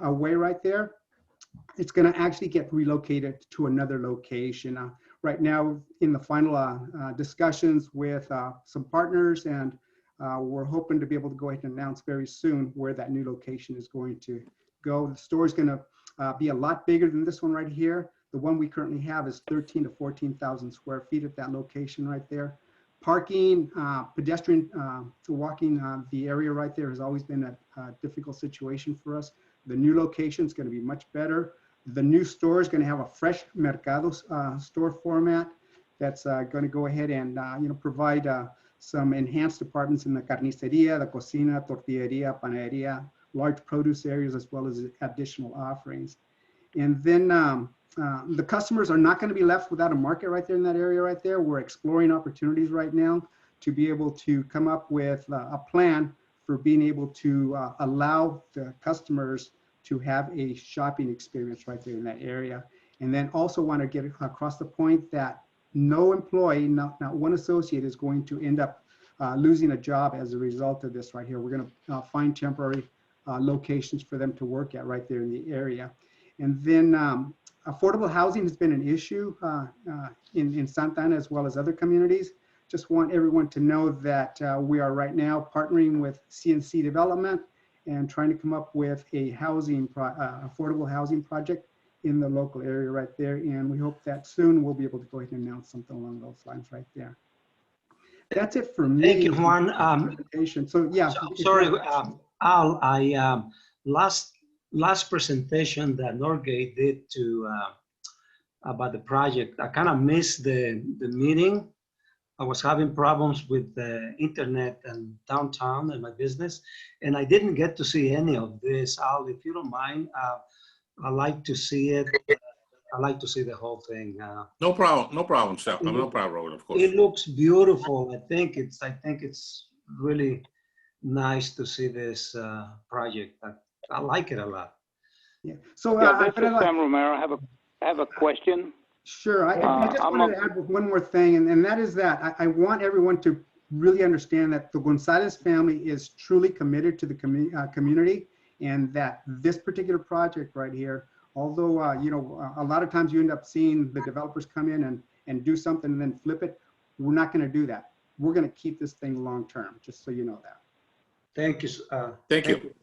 away right there, it's going to actually get relocated to another location. Right now, in the final discussions with some partners, and we're hoping to be able to go ahead and announce very soon where that new location is going to go. The store is going to be a lot bigger than this one right here. The one we currently have is 13 to 14,000 square feet at that location right there. Parking, pedestrian walking the area right there has always been a difficult situation for us. The new location is going to be much better. The new store is going to have a fresh mercado store format that's going to go ahead and provide some enhanced departments in the carniceria, the cocina, tortilleria, panaderia, large produce areas, as well as additional offerings. And then the customers are not going to be left without a market right there in that area right there. We're exploring opportunities right now to be able to come up with a plan for being able to allow the customers to have a shopping experience right there in that area. And then also want to get across the point that no employee, not one associate, is going to end up losing a job as a result of this right here. We're going to find temporary locations for them to work at right there in the area. And then affordable housing has been an issue in Santa Ana as well as other communities. Just want everyone to know that we are right now partnering with CNC Development and trying to come up with a housing, affordable housing project in the local area right there. And we hope that soon we'll be able to go ahead and announce something along those lines right there. That's it for me. Thank you, Juan. So yeah. Sorry, Al, I last presentation that Northgate did to about the project, I kind of missed the meeting. I was having problems with the internet and downtown and my business, and I didn't get to see any of this. Al, if you don't mind, I like to see it. I like to see the whole thing. No problem, sir. No problem, of course. It looks beautiful. I think it's really nice to see this project. I like it a lot. Yeah. So this is Sam Romero. I have a question. Sure. I just wanted to add one more thing, and that is that I want everyone to really understand that the Gonzalez family is truly committed to the community, and that this particular project right here, although a lot of times you end up seeing the developers come in and do something and then flip it, we're not going to do that. We're going to keep this thing long term, just so you know that. Thank you. Thank you.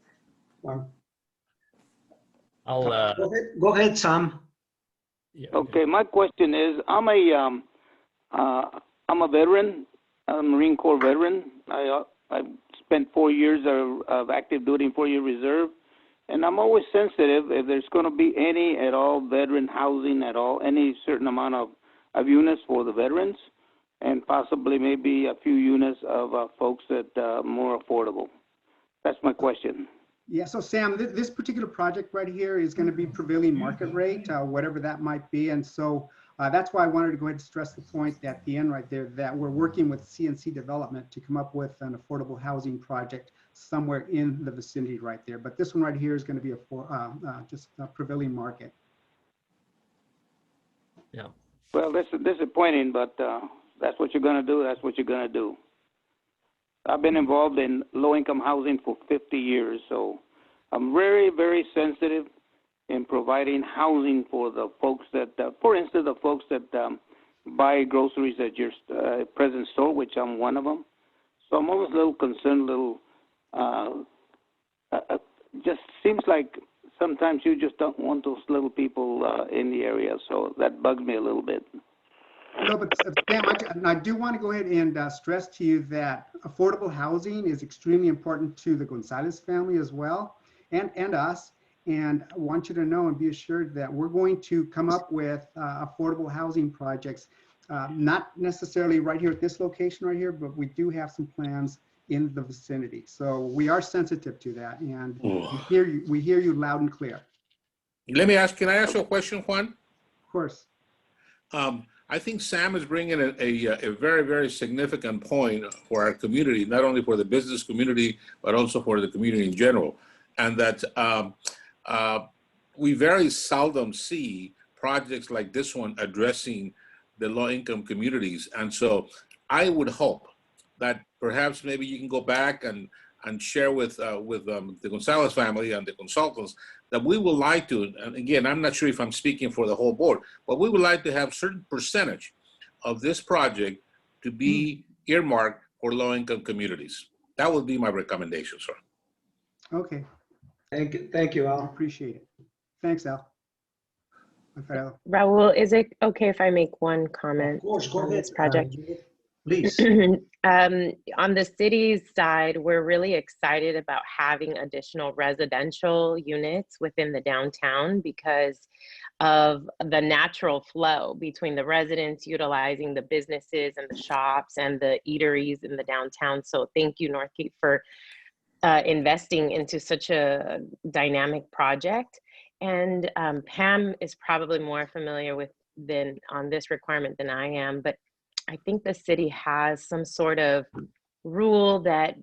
I'll go ahead, Sam. Yeah, Okay, my question is, I'm a veteran, I'm a Marine Corps veteran. I spent 4 years of active duty and 4-year reserve, and I'm always sensitive if there's going to be any at all veteran housing at all, any certain amount of units for the veterans, and possibly maybe a few units of folks that are more affordable. That's my question. Yeah, so Sam, this particular project right here is going to be prevailing market rate, whatever that might be. And so that's why I wanted to go ahead and stress the point at the end right there that we're working with CNC Development to come up with an affordable housing project somewhere in the vicinity right there. But this one right here is going to be just a prevailing market. Yeah. Well, this is disappointing, but that's what you're going to do. That's what you're going to do. I've been involved in low-income housing for 50 years, so I'm very, very sensitive in providing housing for the folks that, for instance, the folks that buy groceries at your present store, which I'm one of them. So I'm always a little concerned, just seems like sometimes you just don't want those little people in the area, so that bugs me a little bit. No, but Sam, I do want to go ahead and stress to you that affordable housing is extremely important to the Gonzalez family as well, and us. And I want you to know and be assured that we're going to come up with affordable housing projects, not necessarily right here at this location right here, but we do have some plans in the vicinity. So we are sensitive to that, and we hear you loud and clear. Let me ask, can I ask you a question, Juan? Of course. I think Sam is bringing a very, very significant point for our community, not only for the business community, but also for the community in general. And that we very seldom see projects like this one addressing the low-income communities. And so I would hope that perhaps maybe you can go back and share with the Gonzalez family and the consultants that we would like to, and again, I'm not sure if I'm speaking for the whole board, but we would like to have certain percentage of this project to be earmarked for low-income communities. That would be my recommendation, sir. Okay. Thank you, Al. Appreciate it. Thanks, Al. Raul, is it okay if I make one comment Of course, go on ahead, this project? please. On the city's side, we're really excited about having additional residential units within the downtown because of the natural flow between the residents utilizing the businesses and the shops and the eateries in the downtown. So thank you, Northgate, for investing into such a dynamic project. And Pam is probably more familiar with on this requirement than I am, but I think the city has some sort of rule that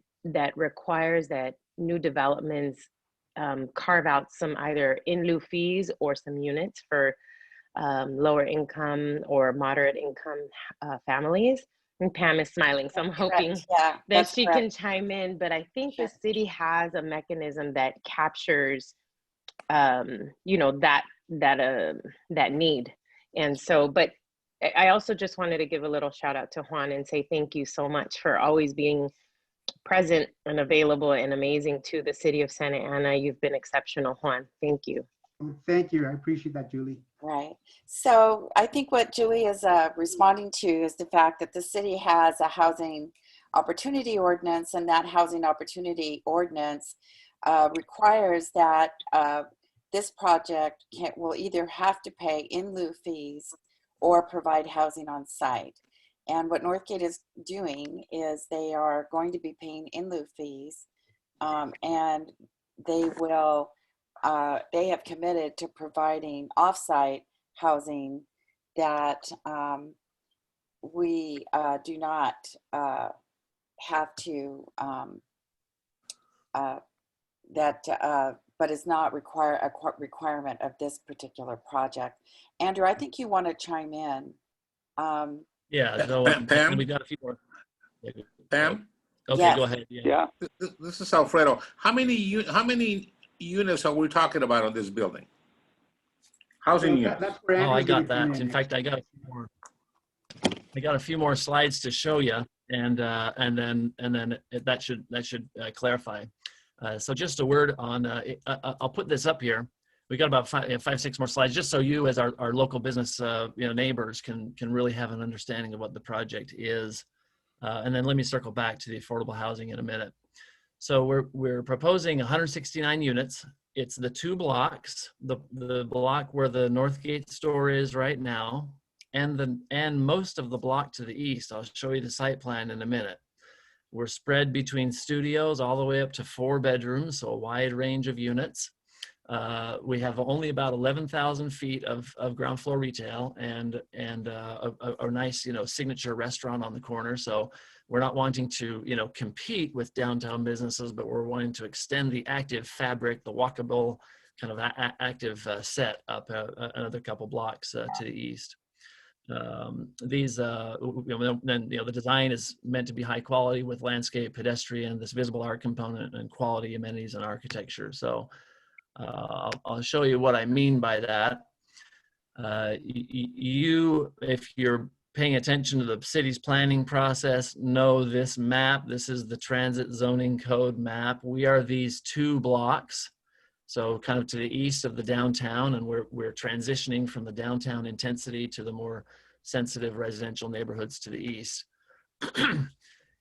requires that new developments carve out some either in lieu fees or some units for lower income or moderate income families. And Pam is smiling, so I'm hoping that she can chime in. But I think the city has a mechanism that captures, you know, that need. And so, but I also just wanted to give a little shout out to Juan and say thank you so much for always being present and available and amazing to the city of Santa Ana. You've been exceptional, Juan. Thank you. Thank you. I appreciate that, Julie. Right. So I think what Julie is responding to is the fact that the city has a housing opportunity ordinance, and that housing opportunity ordinance requires that this project will either have to pay in lieu fees or provide housing on site. And what Northgate is doing is they are going to be paying in lieu fees, and they will. They have committed to providing off-site housing that we do not have to, but is not a requirement of this particular project. Andrew, I think you want to chime in. Yeah, so Pam? we got a few more. Pam? Okay, Yes. go ahead. Yeah. This is Alfredo. How many units are we talking about on this building? Housing units. That's where Oh, I Andrew's gonna got come that. In next. fact, I got a few more slides to show you, and then that should clarify. So just a word on. I'll put this up here. We got about five, 6 more slides, just so you, as our local business, neighbors, can really have an understanding of what the project is. And then let me circle back to the affordable housing in a minute. So we're proposing 169 units. It's the 2 blocks, the block where the Northgate store is right now, and most of the block to the east. I'll show you the site plan in a minute. We're spread between studios all the way up to 4 bedrooms, so a wide range of units. We have only about 11,000 feet of ground floor retail and a nice, signature restaurant on the corner. So we're not wanting to, compete with downtown businesses, but we're wanting to extend the active fabric, the walkable kind of active set up another couple blocks to the east. Then the design is meant to be high quality with landscape, pedestrian, this visible art component, and quality amenities and architecture. So I'll show you what I mean by that. If you're paying attention to the city's planning process, know this map. This is the transit zoning code map. We are these 2 blocks, so kind of to the east of the downtown, and we're transitioning from the downtown intensity to the more sensitive residential neighborhoods to the east.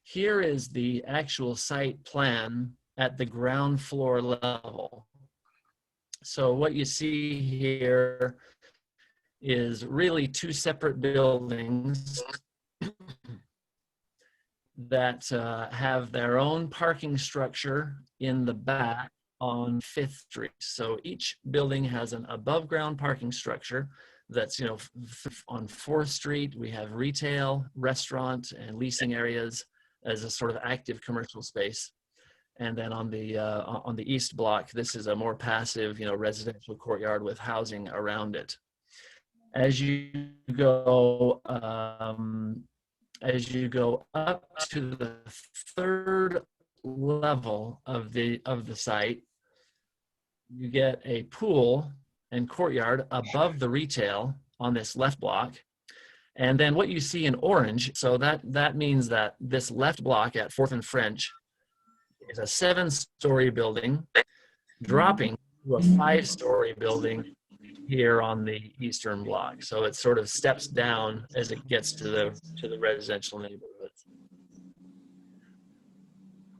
here is the actual site plan at the ground floor level. So what you see here is really two separate buildings that have their own parking structure in the back on 5th Street. So each building has an above ground parking structure that's, you know, on 4th Street, we have retail, restaurant, and leasing areas as a sort of active commercial space. And then on the east block, this is a more passive, you know, residential courtyard with housing around it. As you go up to the 3rd level of the site, you get a pool and courtyard above the retail on this left block. And then what you see in orange, so that means that this left block at 4th and French is a 7-story building dropping to a 5-story building here on the eastern block. So it sort of steps down as it gets to the residential neighborhoods.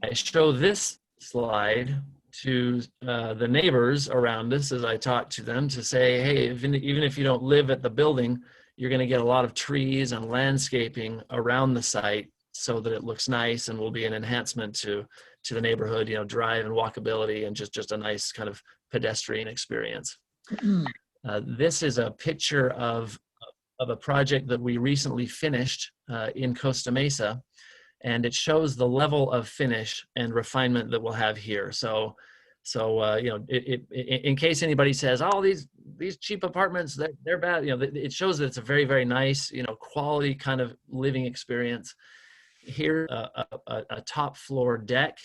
I show this slide to the neighbors around us as I talk to them to say, hey, even if you don't live at the building, you're going to get a lot of trees and landscaping around the site so that it looks nice and will be an enhancement to the neighborhood, you know, drive and walkability and just a nice kind of pedestrian experience. This is a picture of a project that we recently finished in Costa Mesa, and it shows the level of finish and refinement that we'll have here. So you know, in case anybody says, oh, these cheap apartments, they're bad, you know, it shows that it's a very, very nice, you know, quality kind of living experience. Here, a top floor deck,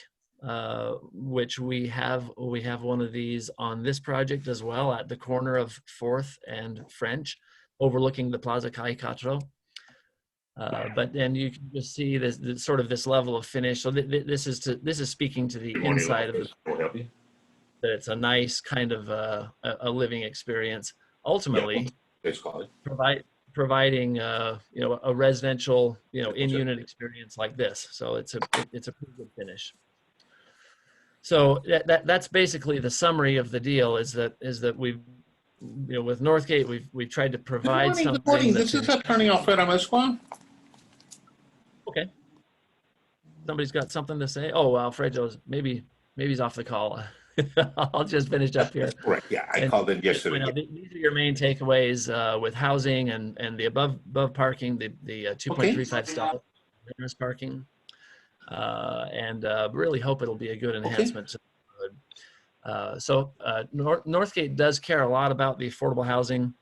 which we have one of these on this project as well at the corner of 4th and French, overlooking the Plaza Calle Cuatro. But then you can just see this sort of this level of finish. So this is speaking to the inside of the, that it's a nice kind of a living experience. Ultimately, providing you know, a residential, you know, in-unit experience like this. So it's a pretty good finish. So that's basically the summary of the deal. Is that we've, you know, with Northgate, we've tried to provide something. Good morning. This is Attorney Alfredo Mesquan. Okay. Somebody's got something to say. Oh, Alfredo's maybe he's off the call. I'll just finish up here. Right. Yeah, I called in yesterday. These are your main takeaways with housing and the above parking, the 2.35 stall generous parking, and really hope it'll be a good enhancement to the neighborhood. Northgate does care a lot about the affordable housing.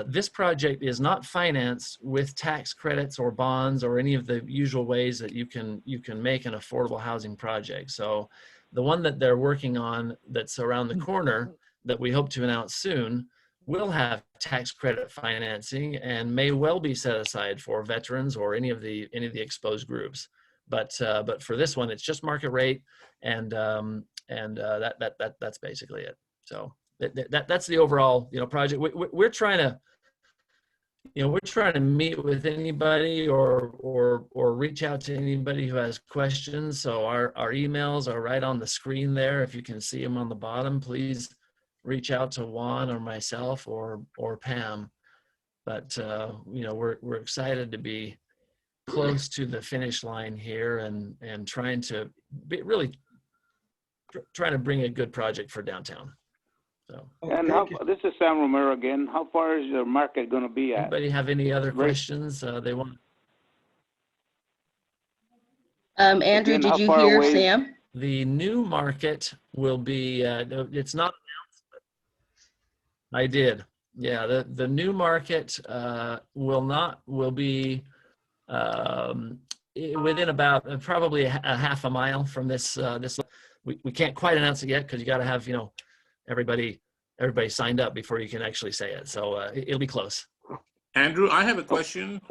This project is not financed with tax credits or bonds or any of the usual ways that you can make an affordable housing project. So the one that they're working on that's around the corner that we hope to announce soon will have tax credit financing and may well be set aside for veterans or any of the exposed groups. But for this one, it's just market rate, and that's basically it. So that's the overall, you know, project. We're trying to, you know, we're trying to meet with anybody or reach out to anybody who has questions. So our emails are right on the screen there. If you can see them on the bottom, please reach out to Juan or myself or Pam. But you know, we're excited to be close to the finish line here and trying to trying to bring a good project for downtown. So. And this is Sam Romero again. How far is the market going to be at? Anybody have any other questions they want? Andrew, did you hear Sam? The new market will be, it's not announced, but I did. Yeah, the new market will be within about probably a half a mile from this. We can't quite announce it yet because you got to have, you know, everybody signed up before you can actually say it. So it'll be close. Andrew, I have a question.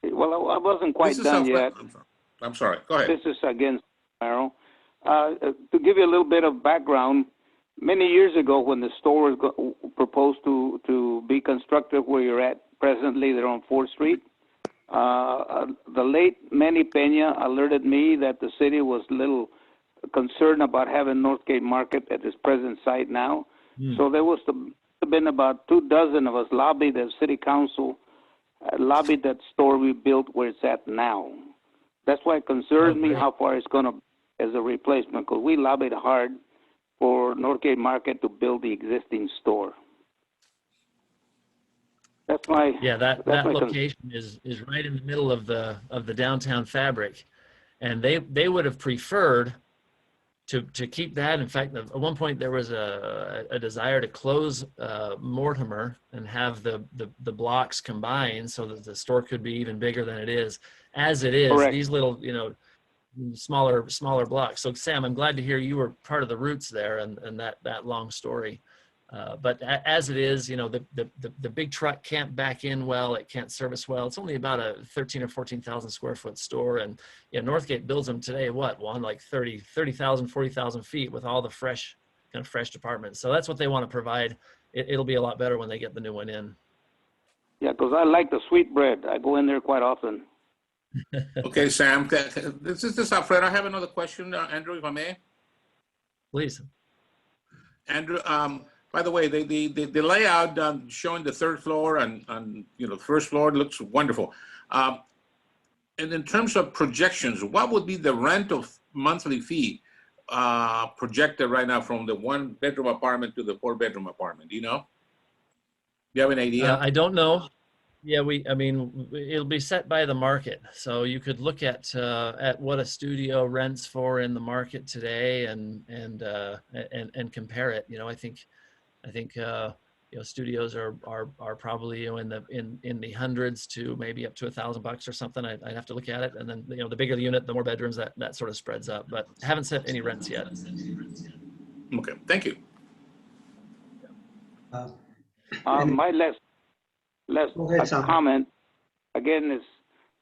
Well, I wasn't quite done yet. I'm sorry. Go ahead. This is again, Merrill. To give you a little bit of background, many years ago when the store was proposed to be constructed where you're at presently, they're on 4th Street. The late Manny Pena alerted me that the city was a little concerned about having Northgate Market at its present site now. So there was been about 24 of us lobbied the city council, lobbied that store we built where it's at now. That's why it concerns me how far it's going to as a replacement, because we lobbied hard for Northgate Market to build the existing store. That's my that location is right in the middle of the downtown fabric, and they would have preferred to keep that. In fact, at one point there was a desire to close Mortimer and have the blocks combined so that the store could be even bigger than it is. As it is, Correct. These little, smaller blocks. So Sam, I'm glad to hear you were part of the roots there and that long story. But as it is, the big truck can't back in well, it can't service well. It's only about a 13 or 14,000 square foot store. And Northgate builds them today, like 30,000, 40,000 feet with all the fresh departments. So that's what they want to provide. It'll be a lot better when they get the new one in. Yeah, because I like the sweet bread. I go in there quite often. Okay, Sam, this is Alfredo. I have another question, Andrew, if I may. Please. Andrew, by the way, the layout showing the third floor and the first floor looks wonderful. And in terms of projections, what would be the rent of monthly fee projected right now from the 1-bedroom apartment to the 4-bedroom apartment? Do you know? Do you have an idea? I don't know. Yeah, it'll be set by the market. So you could look at what a studio rents for in the market today and compare it. I think studios are probably in the hundreds to maybe up to $1,000 or something. I'd have to look at it, and then the bigger the unit, the more bedrooms that sort of spreads up. But haven't set any rents yet. Okay, thank you. My last comment again is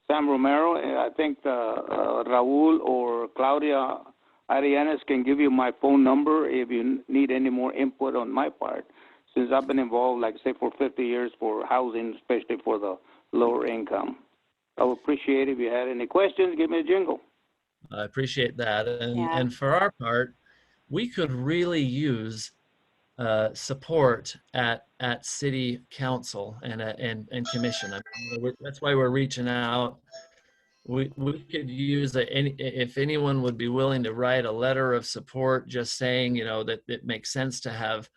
Sam Romero. I think Raul or Claudia Arianes can give you my phone number if you need any more input on my part, since I've been involved, like say, for 50 years for housing, especially for the lower income. I would appreciate it if you had any questions. Give me a jingle. I appreciate that. And for our part, we could really use support at city council and commission. That's why we're reaching out. We could use if anyone would be willing to write a letter of support, just saying that it makes sense to have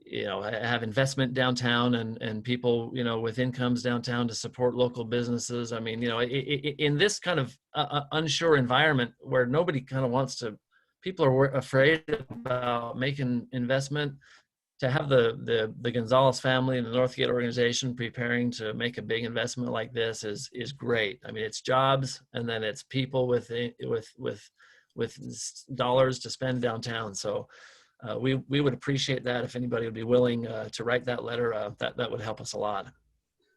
investment downtown and people with incomes downtown to support local businesses. I mean, in this kind of unsure environment where nobody kind of wants to, people are afraid about making investment. To have the Gonzalez family and the Northgate organization preparing to make a big investment like this is great. I mean, it's jobs, and then it's people with dollars to spend downtown. So we would appreciate that if anybody would be willing to write that letter. That would help us a lot.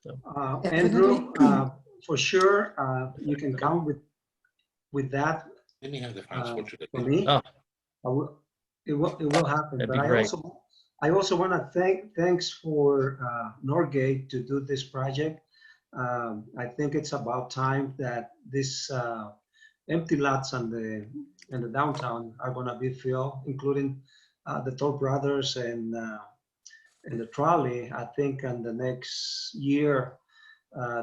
So. Andrew, for sure, you can count with that. Let me have the transport to the for me. It will happen. That'd but be great. I also want to thanks for Northgate to do this project. I think it's about time that this empty lots in the downtown are going to be filled, including the Toll Brothers and the trolley. I think in the next year,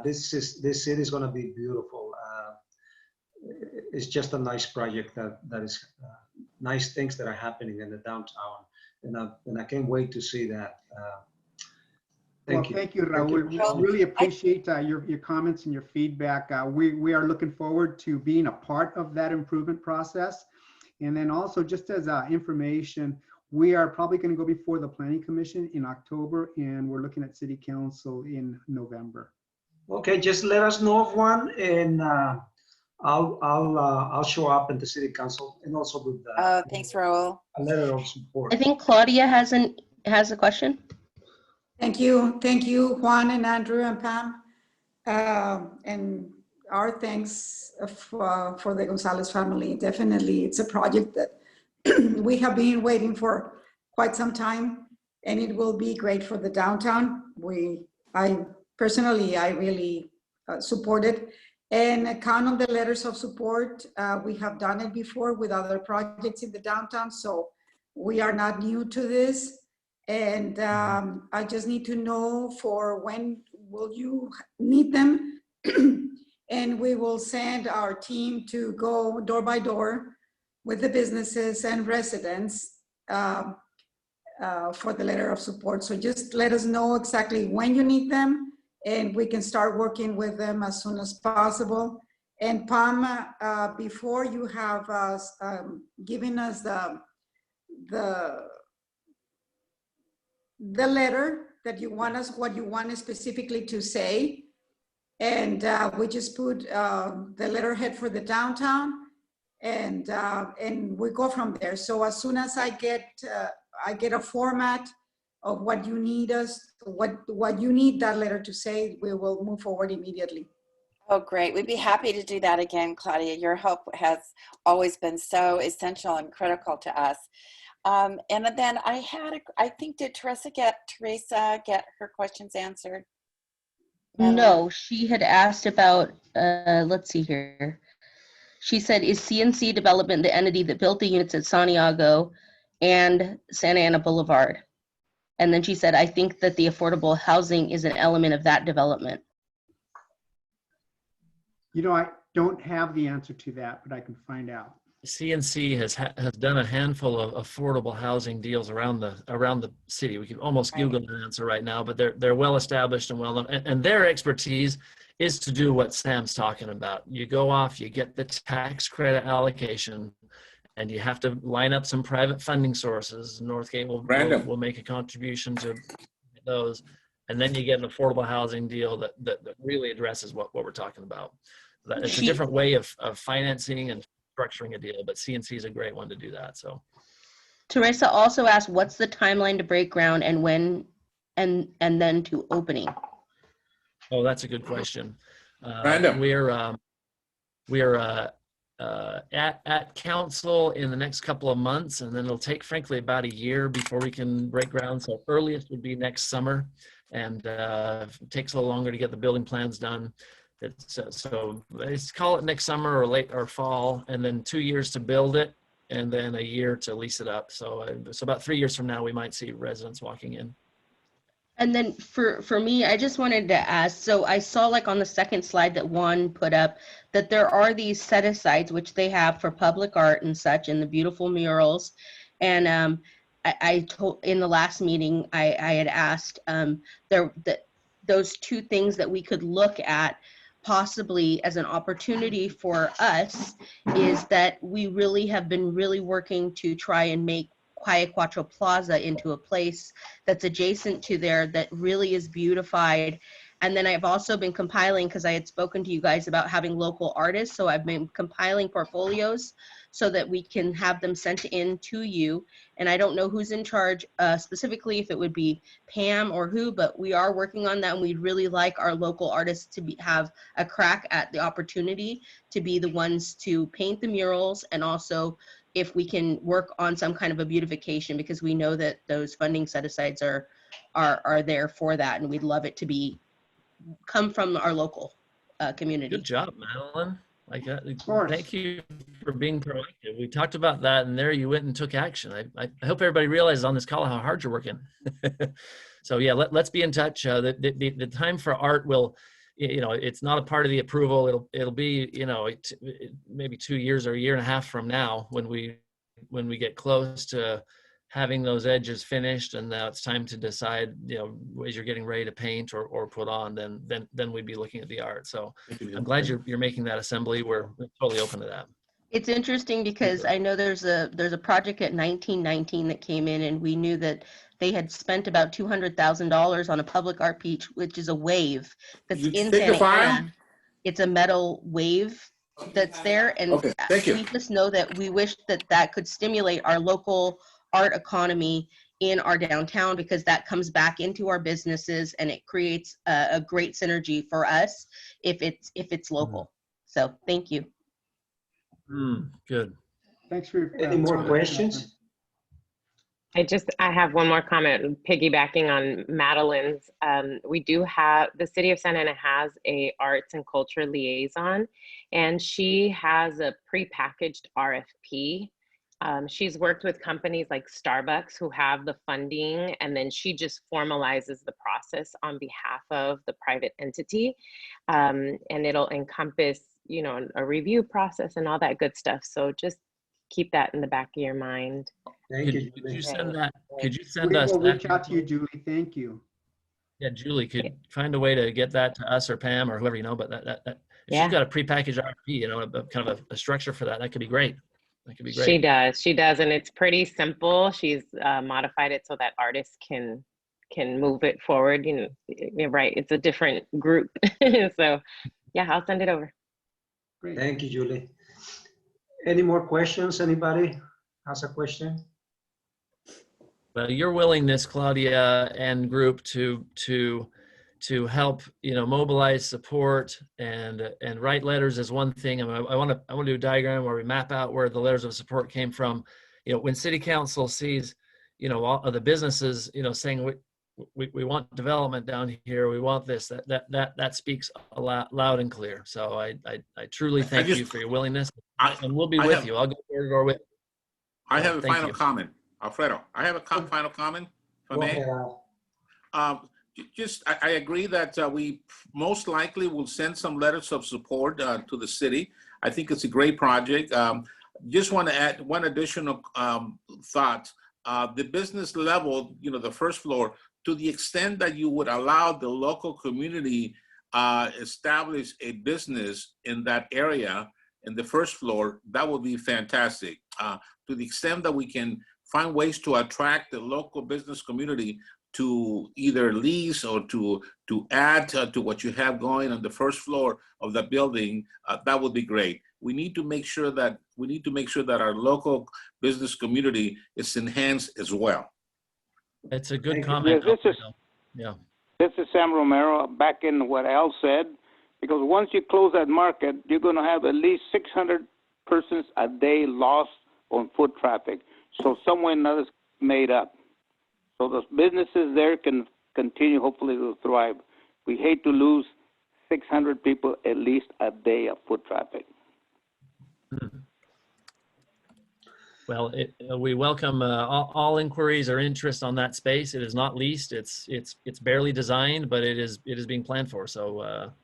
this city is going to be beautiful. It's just a nice project that is nice things that are happening in the downtown. And I can't wait to see that. Thank you. Thank you, Raul. We really appreciate your comments and your feedback. We are looking forward to being a part of that improvement process. And then also, just as information, we are probably going to go before the Planning Commission in October, and we're looking at City Council in November. Okay, just let us know of one, and I'll show up in the City Council, and also with thanks, Raul. a letter of support. I think Claudia has a question. Thank you, Juan and Andrew and Pam. And our thanks for the Gonzalez family. Definitely, it's a project that we have been waiting for quite some time, and it will be great for the downtown. I really support it. And count on the letters of support. We have done it before with other projects in the downtown, so we are not new to this. And I just need to know for when will you need them? And we will send our team to go door by door with the businesses and residents for the letter of support. So just let us know exactly when you need them, and we can start working with them as soon as possible. And Pam, before you have given us the letter that you want us, what you want us specifically to say, and we just put the letterhead for the downtown, and we go from there. So as soon as I get a format of what you need us, what you need that letter to say, we will move forward immediately. Oh, great. We'd be happy to do that again, Claudia. Your help has always been so essential and critical to us. And then I think, did Teresa get her questions answered? No, she had asked about, let's see here. She said, is CNC Development the entity that built the units at Santiago and Santa Ana Boulevard? And then she said, I think that the affordable housing is an element of that development. You know, I don't have the answer to that, but I can find out. CNC has done a handful of affordable housing deals around the city. We can almost Google the answer right now, but they're well established and well known. And their expertise is to do what Sam's talking about. You go off, you get the tax credit allocation, and you have to line up some private funding sources. Northgate will make a contribution to those, and then you get an affordable housing deal that really addresses what we're talking about. It's a different way of financing and structuring a deal, but CNC is a great one to do that. So Teresa also asked, what's the timeline to break ground and when, and then to opening? Oh, that's a good question. Random. We're at council in the next couple of months, and then it'll take, frankly, about a year before we can break ground. So earliest would be next summer, and it takes a little longer to get the building plans done. So let's call it next summer or late or fall, and then 2 years to build it, and then a year to lease it up. So about 3 years from now, we might see residents walking in. And then for me, I just wanted to ask, so I saw like on the second slide that Juan put up that there are these set-asides, which they have for public art and such, and the beautiful murals. And I told in the last meeting, I had asked those two things that we could look at possibly as an opportunity for us is that we really have been really working to try and make Calle Cuatro Plaza into a place that's adjacent to there that really is beautified. And then I've also been compiling, because I had spoken to you guys about having local artists, so I've been compiling portfolios so that we can have them sent in to you. And I don't know who's in charge specifically, if it would be Pam or who, but we are working on that, and we'd really like our local artists to have a crack at the opportunity to be the ones to paint the murals, and also if we can work on some kind of a beautification, because we know that those funding set-asides are there for that, and we'd love it to come from our local community. Good job, Madeline. Thank you for being proactive. We talked about that, and there you went and took action. I hope everybody realizes on this call how hard you're working. So yeah, let's be in touch. The time for art will, it's not a part of the approval. It'll be, maybe 2 years or a year and a half from now when we get close to having those edges finished, and now it's time to decide, as you're getting ready to paint or put on, then we'd be looking at the art. So I'm glad you're making that assembly. We're totally open to that. It's interesting because I know there's a project at 1919 that came in, and we knew that they had spent about $200,000 on a public art piece, which is a wave that's in Santa Ana. It's a metal wave that's there, and okay, thank you. We just know that we wish that could stimulate our local art economy in our downtown, because that comes back into our businesses, and it creates a great synergy for us if it's local. So thank you. Good. Thanks for any more questions? I have one more comment piggybacking on Madeline's. We do have, the city of Santa Ana has a arts and culture liaison, and she has a prepackaged RFP. She's worked with companies like Starbucks who have the funding, and then she just formalizes the process on behalf of the private entity. And it'll encompass, you know, a review process and all that good stuff. So just keep that in the back of your mind. Thank you. Could you send that? Could you We send us will that? reach out to you, Julie. Thank you. Yeah, Julie, could find a way to get that to us or Pam or whoever you know. But that if Yeah. she's got a prepackaged RFP, you know, kind of a structure for that, that could be great. That could be great. She does, and it's pretty simple. She's modified it so that artists can move it forward. You know, you're right. It's a different group, so yeah, I'll send it over. Great. Thank you, Julie. Any more questions? Anybody has a question? Well, your willingness, Claudia and group, to help, you know, mobilize support and write letters is one thing. I want to do a diagram where we map out where the letters of support came from. You know, when City Council sees, you know, all of the businesses, you know, saying we want development down here, we want this, that speaks a lot, loud and clear. So I truly thank you for your willingness, and we'll be with you. I'll go door to door with you. I have a Thank final you. comment, Alfredo. I have a final comment, if I may. I agree that we most likely will send some letters of support to the city. I think it's a great project. Just want to add one additional thought. The business level, you know, the first floor, to the extent that you would allow the local community establish a business in that area, in the first floor, that would be fantastic. To the extent that we can find ways to attract the local business community to either lease or to add to what you have going on the first floor of the building, that would be great. We need to make sure that our local business community is enhanced as well. It's a good comment. Yeah, this is Sam Romero, back in what Al said, because once you close that market, you're going to have at least 600 persons a day lost on foot traffic. So somewhere another's made up. So those businesses there can continue, hopefully to thrive. We hate to lose 600 people at least a day of foot traffic. Well, we welcome all inquiries or interest on that space. It is not leased. It's barely designed, but it is being planned for. So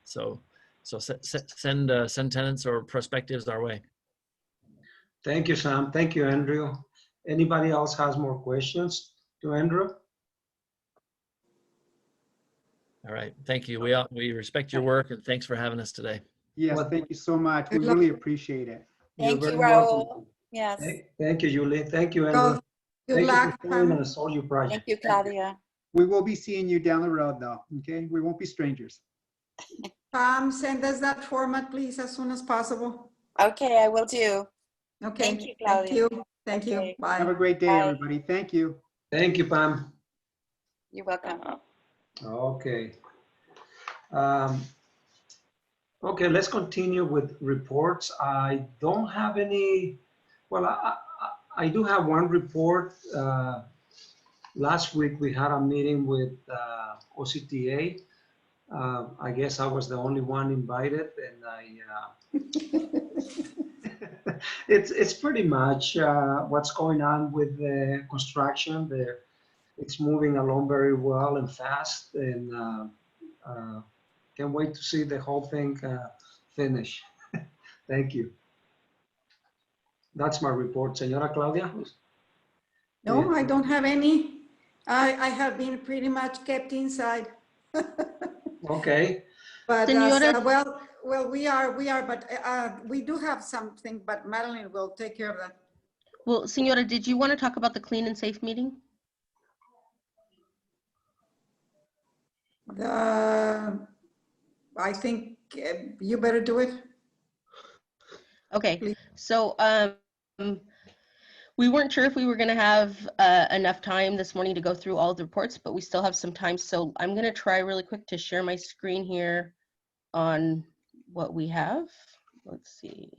send tenants or prospectives our way. Thank you, Sam. Thank you, Andrew. Anybody else has more questions to Andrew? All right. Thank you. We respect your work, and thanks for having us today. Yes, thank you so much. We really appreciate it. Thank you, very Raul. welcome. Yes. Thank you, Julie. Thank you, Andrew. Good luck. You for joining us on your project. Thank you, Claudia. We will be seeing you down the road, though. Okay, we won't be strangers. Send us that format, please, as soon as possible. Okay, I will do. Okay. Thank you, Claudia. Thank you. Thank you. Bye. Have a great day, everybody. Thank you. Thank you, Pam. You're welcome. Okay. Okay, let's continue with reports. I don't have any, well, I do have one report. Last week we had a meeting with OCTA. I guess I was the only one invited, and it's pretty much what's going on with the construction. It's moving along very well and fast, and can't wait to see the whole thing finish. Thank you. That's my report. Señora Claudia? No, I don't have any. I have been pretty much kept inside. Okay. But Señora- well, we are, but we do have something, but Madeline will take care of that. Well, Senora, did you want to talk about the clean and safe meeting? I think you better do it. Okay, so we weren't sure if we were going to have enough time this morning to go through all the reports, but we still have some time. So I'm going to try really quick to share my screen here on what we have. Let's see.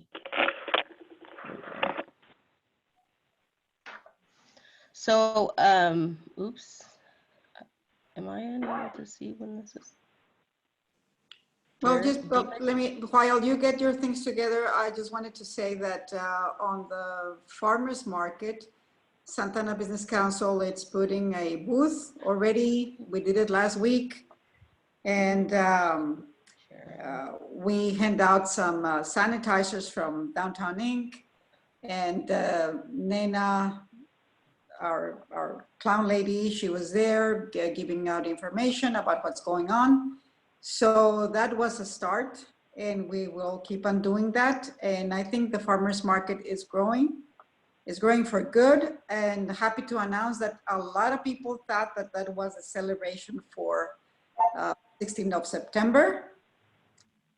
So, oops. Am I unable to see when this is? Well, let me, while you get your things together, I just wanted to say that on the farmers market, Santana Business Council, it's putting a booth already. We did it last week. And we hand out some sanitizers from Downtown Inc. And Nena, our clown lady, she was there giving out information about what's going on. So that was a start, and we will keep on doing that. And I think the farmers market is growing. It's growing for good, and happy to announce that a lot of people thought that that was a celebration for 16th of September.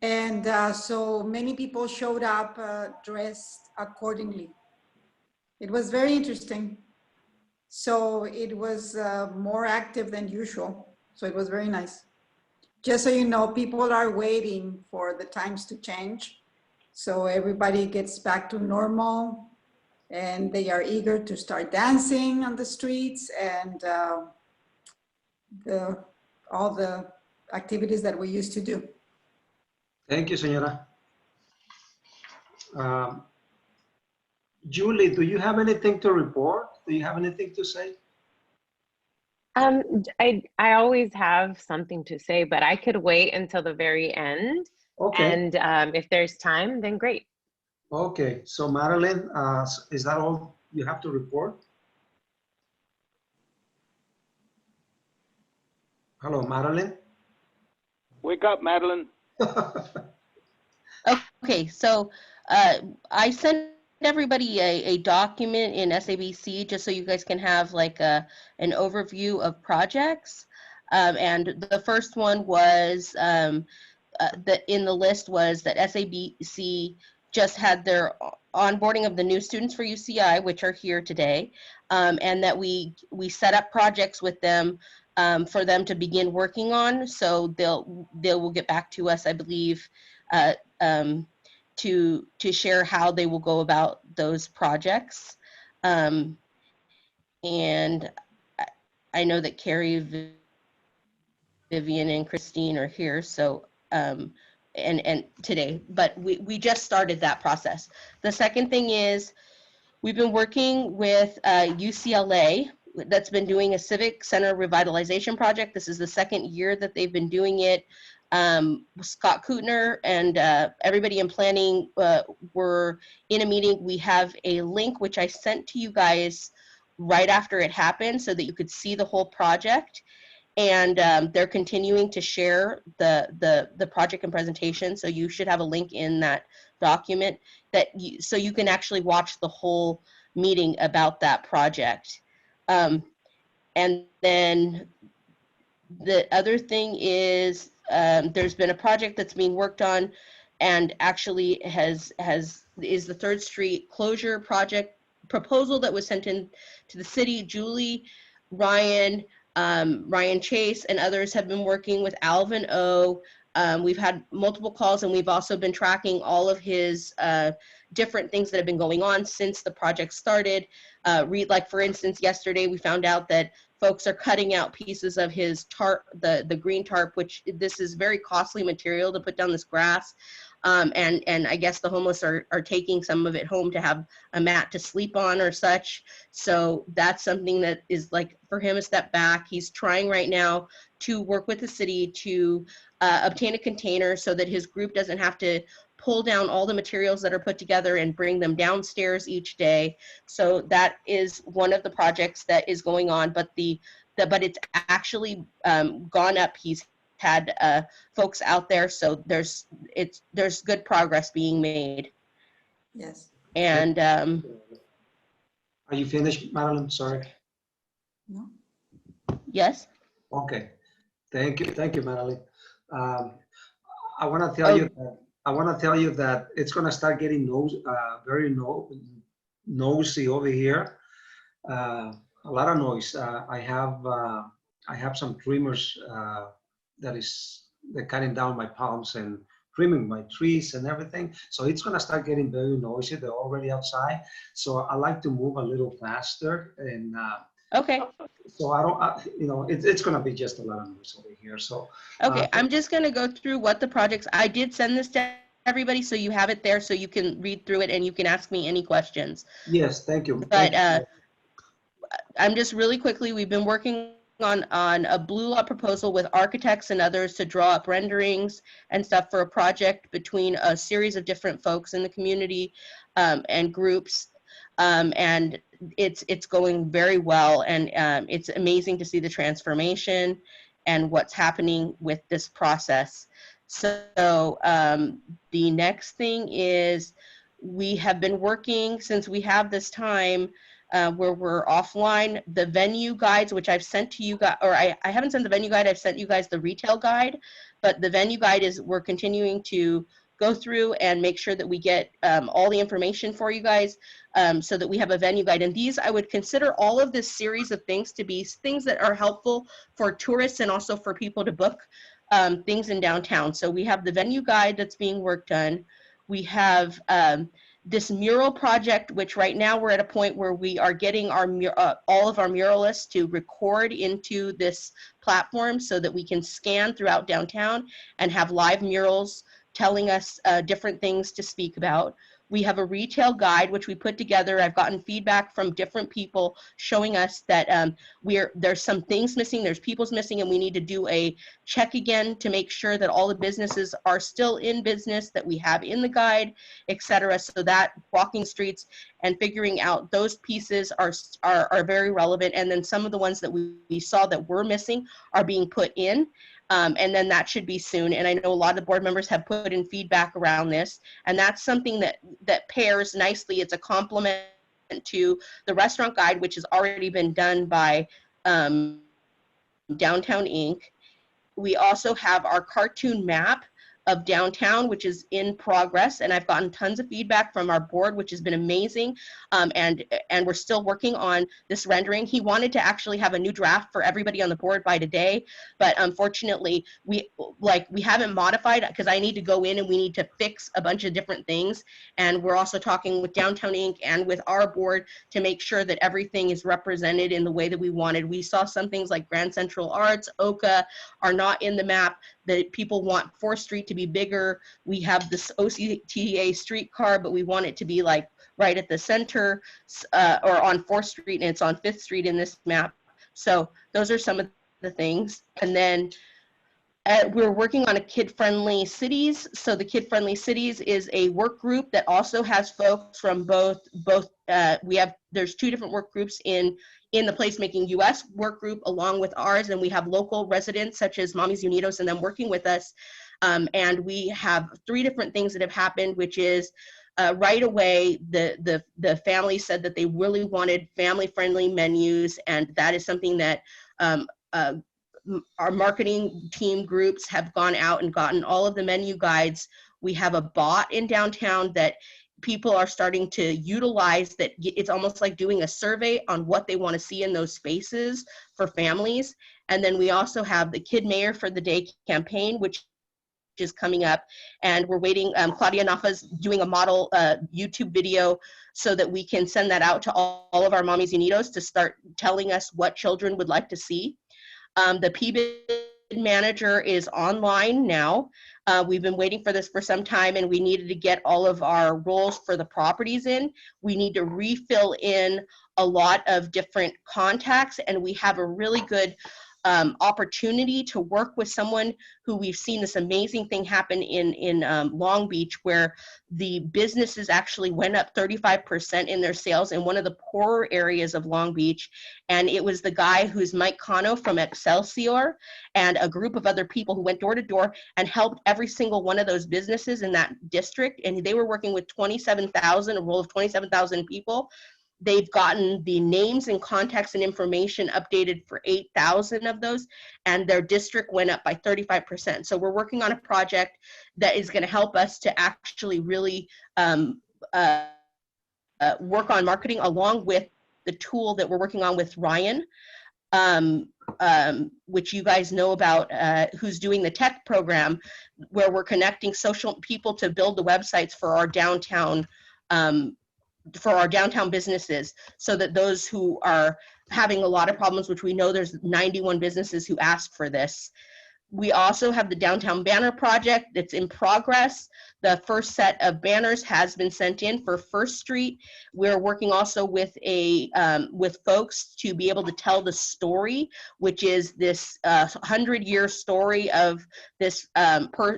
And so many people showed up dressed accordingly. It was very interesting. So it was more active than usual. So it was very nice. Just so you know, people are waiting for the times to change. So everybody gets back to normal, and they are eager to start dancing on the streets and all the activities that we used to do. Thank you, Senora. Julie, do you have anything to report? Do you have anything to say? I always have something to say, but I could wait until the very end. Okay. And if there's time, then great. Okay, so Madeline, is that all you have to report? Hello, Madeline? Wake up, Madeline. Okay, so I sent everybody a document in SABC just so you guys can have like an overview of projects. And the first one was that in the list was that SABC just had their onboarding of the new students for UCI, which are here today, and that we set up projects with them for them to begin working on. So they will get back to us, I believe, to share how they will go about those projects. And I know that Carrie, Vivian, and Christine are here, so and today, but we just started that process. The second thing is we've been working with UCLA that's been doing a civic center revitalization project. This is the second year that they've been doing it. Scott Kootner and everybody in planning were in a meeting. We have a link which I sent to you guys right after it happened so that you could see the whole project. And they're continuing to share the project and presentation. So you should have a link in that document so you can actually watch the whole meeting about that project. And then the other thing is there's been a project that's being worked on and actually is the 3rd Street closure project proposal that was sent in to the city. Julie, Ryan Chase, and others have been working with Alvin O. We've had multiple calls, and we've also been tracking all of his different things that have been going on since the project started. Like for instance, yesterday we found out that folks are cutting out pieces of his tarp, the green tarp, which this is very costly material to put down this grass. And I guess the homeless are taking some of it home to have a mat to sleep on or such. So that's something that is like for him a step back. He's trying right now to work with the city to obtain a container so that his group doesn't have to pull down all the materials that are put together and bring them downstairs each day. So that is one of the projects that is going on, but but it's actually gone up. He's had folks out there, so there's good progress being made. Yes. And are you finished, Madeline? Sorry. No. Yes. Okay. Thank you, Madeline. I want to tell you that it's going to start getting very noisy over here. A lot of noise. I have some trimmers they're cutting down my palms and trimming my trees and everything. So it's gonna start getting very noisy. They're already outside. So I like to move a little faster and Okay. so I don't, you know, it's gonna be just a lot of noise over here. So Okay, I'm just gonna go through what the projects, I did send this to everybody, so you have it there, so you can read through it and you can ask me any questions. yes, thank you. But I'm just really quickly, we've been working on a blue lot proposal with architects and others to draw up renderings and stuff for a project between a series of different folks in the community and groups. And it's going very well, and it's amazing to see the transformation and what's happening with this process. So the next thing is we have been working, since we have this time where we're offline, the venue guides, which I've sent to you guys, or I haven't sent the venue guide, I've sent you guys the retail guide, but the venue guide is, we're continuing to go through and make sure that we get all the information for you guys so that we have a venue guide. And these, I would consider all of this series of things to be things that are helpful for tourists and also for people to book things in downtown. So we have the venue guide that's being worked on. We have this mural project, which right now we're at a point where we are getting our all of our muralists to record into this platform so that we can scan throughout downtown and have live murals telling us different things to speak about. We have a retail guide, which we put together. I've gotten feedback from different people showing us that there's some things missing, there's people's missing, and we need to do a check again to make sure that all the businesses are still in business that we have in the guide, etc. So that walking streets and figuring out those pieces are very relevant. And then some of the ones that we saw that were missing are being put in. And then that should be soon. And I know a lot of the board members have put in feedback around this, and that's something that pairs nicely. It's a complement to the restaurant guide, which has already been done by Downtown Inc. We also have our cartoon map of downtown, which is in progress, and I've gotten tons of feedback from our board, which has been amazing, and we're still working on this rendering. He wanted to actually have a new draft for everybody on the board by today, but unfortunately we haven't modified, because I need to go in and we need to fix a bunch of different things, and we're also talking with Downtown Inc. and with our board to make sure that everything is represented in the way that we wanted. We saw some things like Grand Central Arts, Oka are not in the map. That people want 4th Street to be bigger. We have this OCTA streetcar, but we want it to be like right at the center or on 4th Street, and it's on 5th Street in this map. So those are some of the things. And then we're working on a kid-friendly cities. So the kid-friendly cities is a work group that also has folks from both there's 2 different work groups in the Placemaking US work group along with ours, and we have local residents such as Mommy's Unidos and them working with us. And we have 3 different things that have happened, which is right away, the family said that they really wanted family-friendly menus, and that is something that our marketing team groups have gone out and gotten all of the menu guides. We have a bot in downtown that people are starting to utilize, that it's almost like doing a survey on what they want to see in those spaces for families. And then we also have the Kid Mayor for the Day campaign, which is coming up, and we're waiting. Claudia Nafa's doing a model YouTube video so that we can send that out to all of our Mommies Unidos to start telling us what children would like to see. The PBID manager is online now. We've been waiting for this for some time, and we needed to get all of our roles for the properties in. We need to refill in a lot of different contacts, and we have a really good opportunity to work with someone who we've seen this amazing thing happen in Long Beach, where the businesses actually went up 35% in their sales in one of the poorer areas of Long Beach. And it was the guy who's Mike Cano from Excelsior and a group of other people who went door to door and helped every single one of those businesses in that district. And they were working with 27,000, a roll of 27,000 people. They've gotten the names and contacts and information updated for 8,000 of those, and their district went up by 35%. So we're working on a project that is going to help us to actually really work on marketing along with the tool that we're working on with Ryan. which you guys know about, who's doing the tech program, where we're connecting social people to build the websites for our downtown businesses, so that those who are having a lot of problems, which we know there's 91 businesses who asked for this. We also have the downtown banner project that's in progress. The first set of banners has been sent in for First Street. We're working also with folks to be able to tell the story, which is this 100-year story of this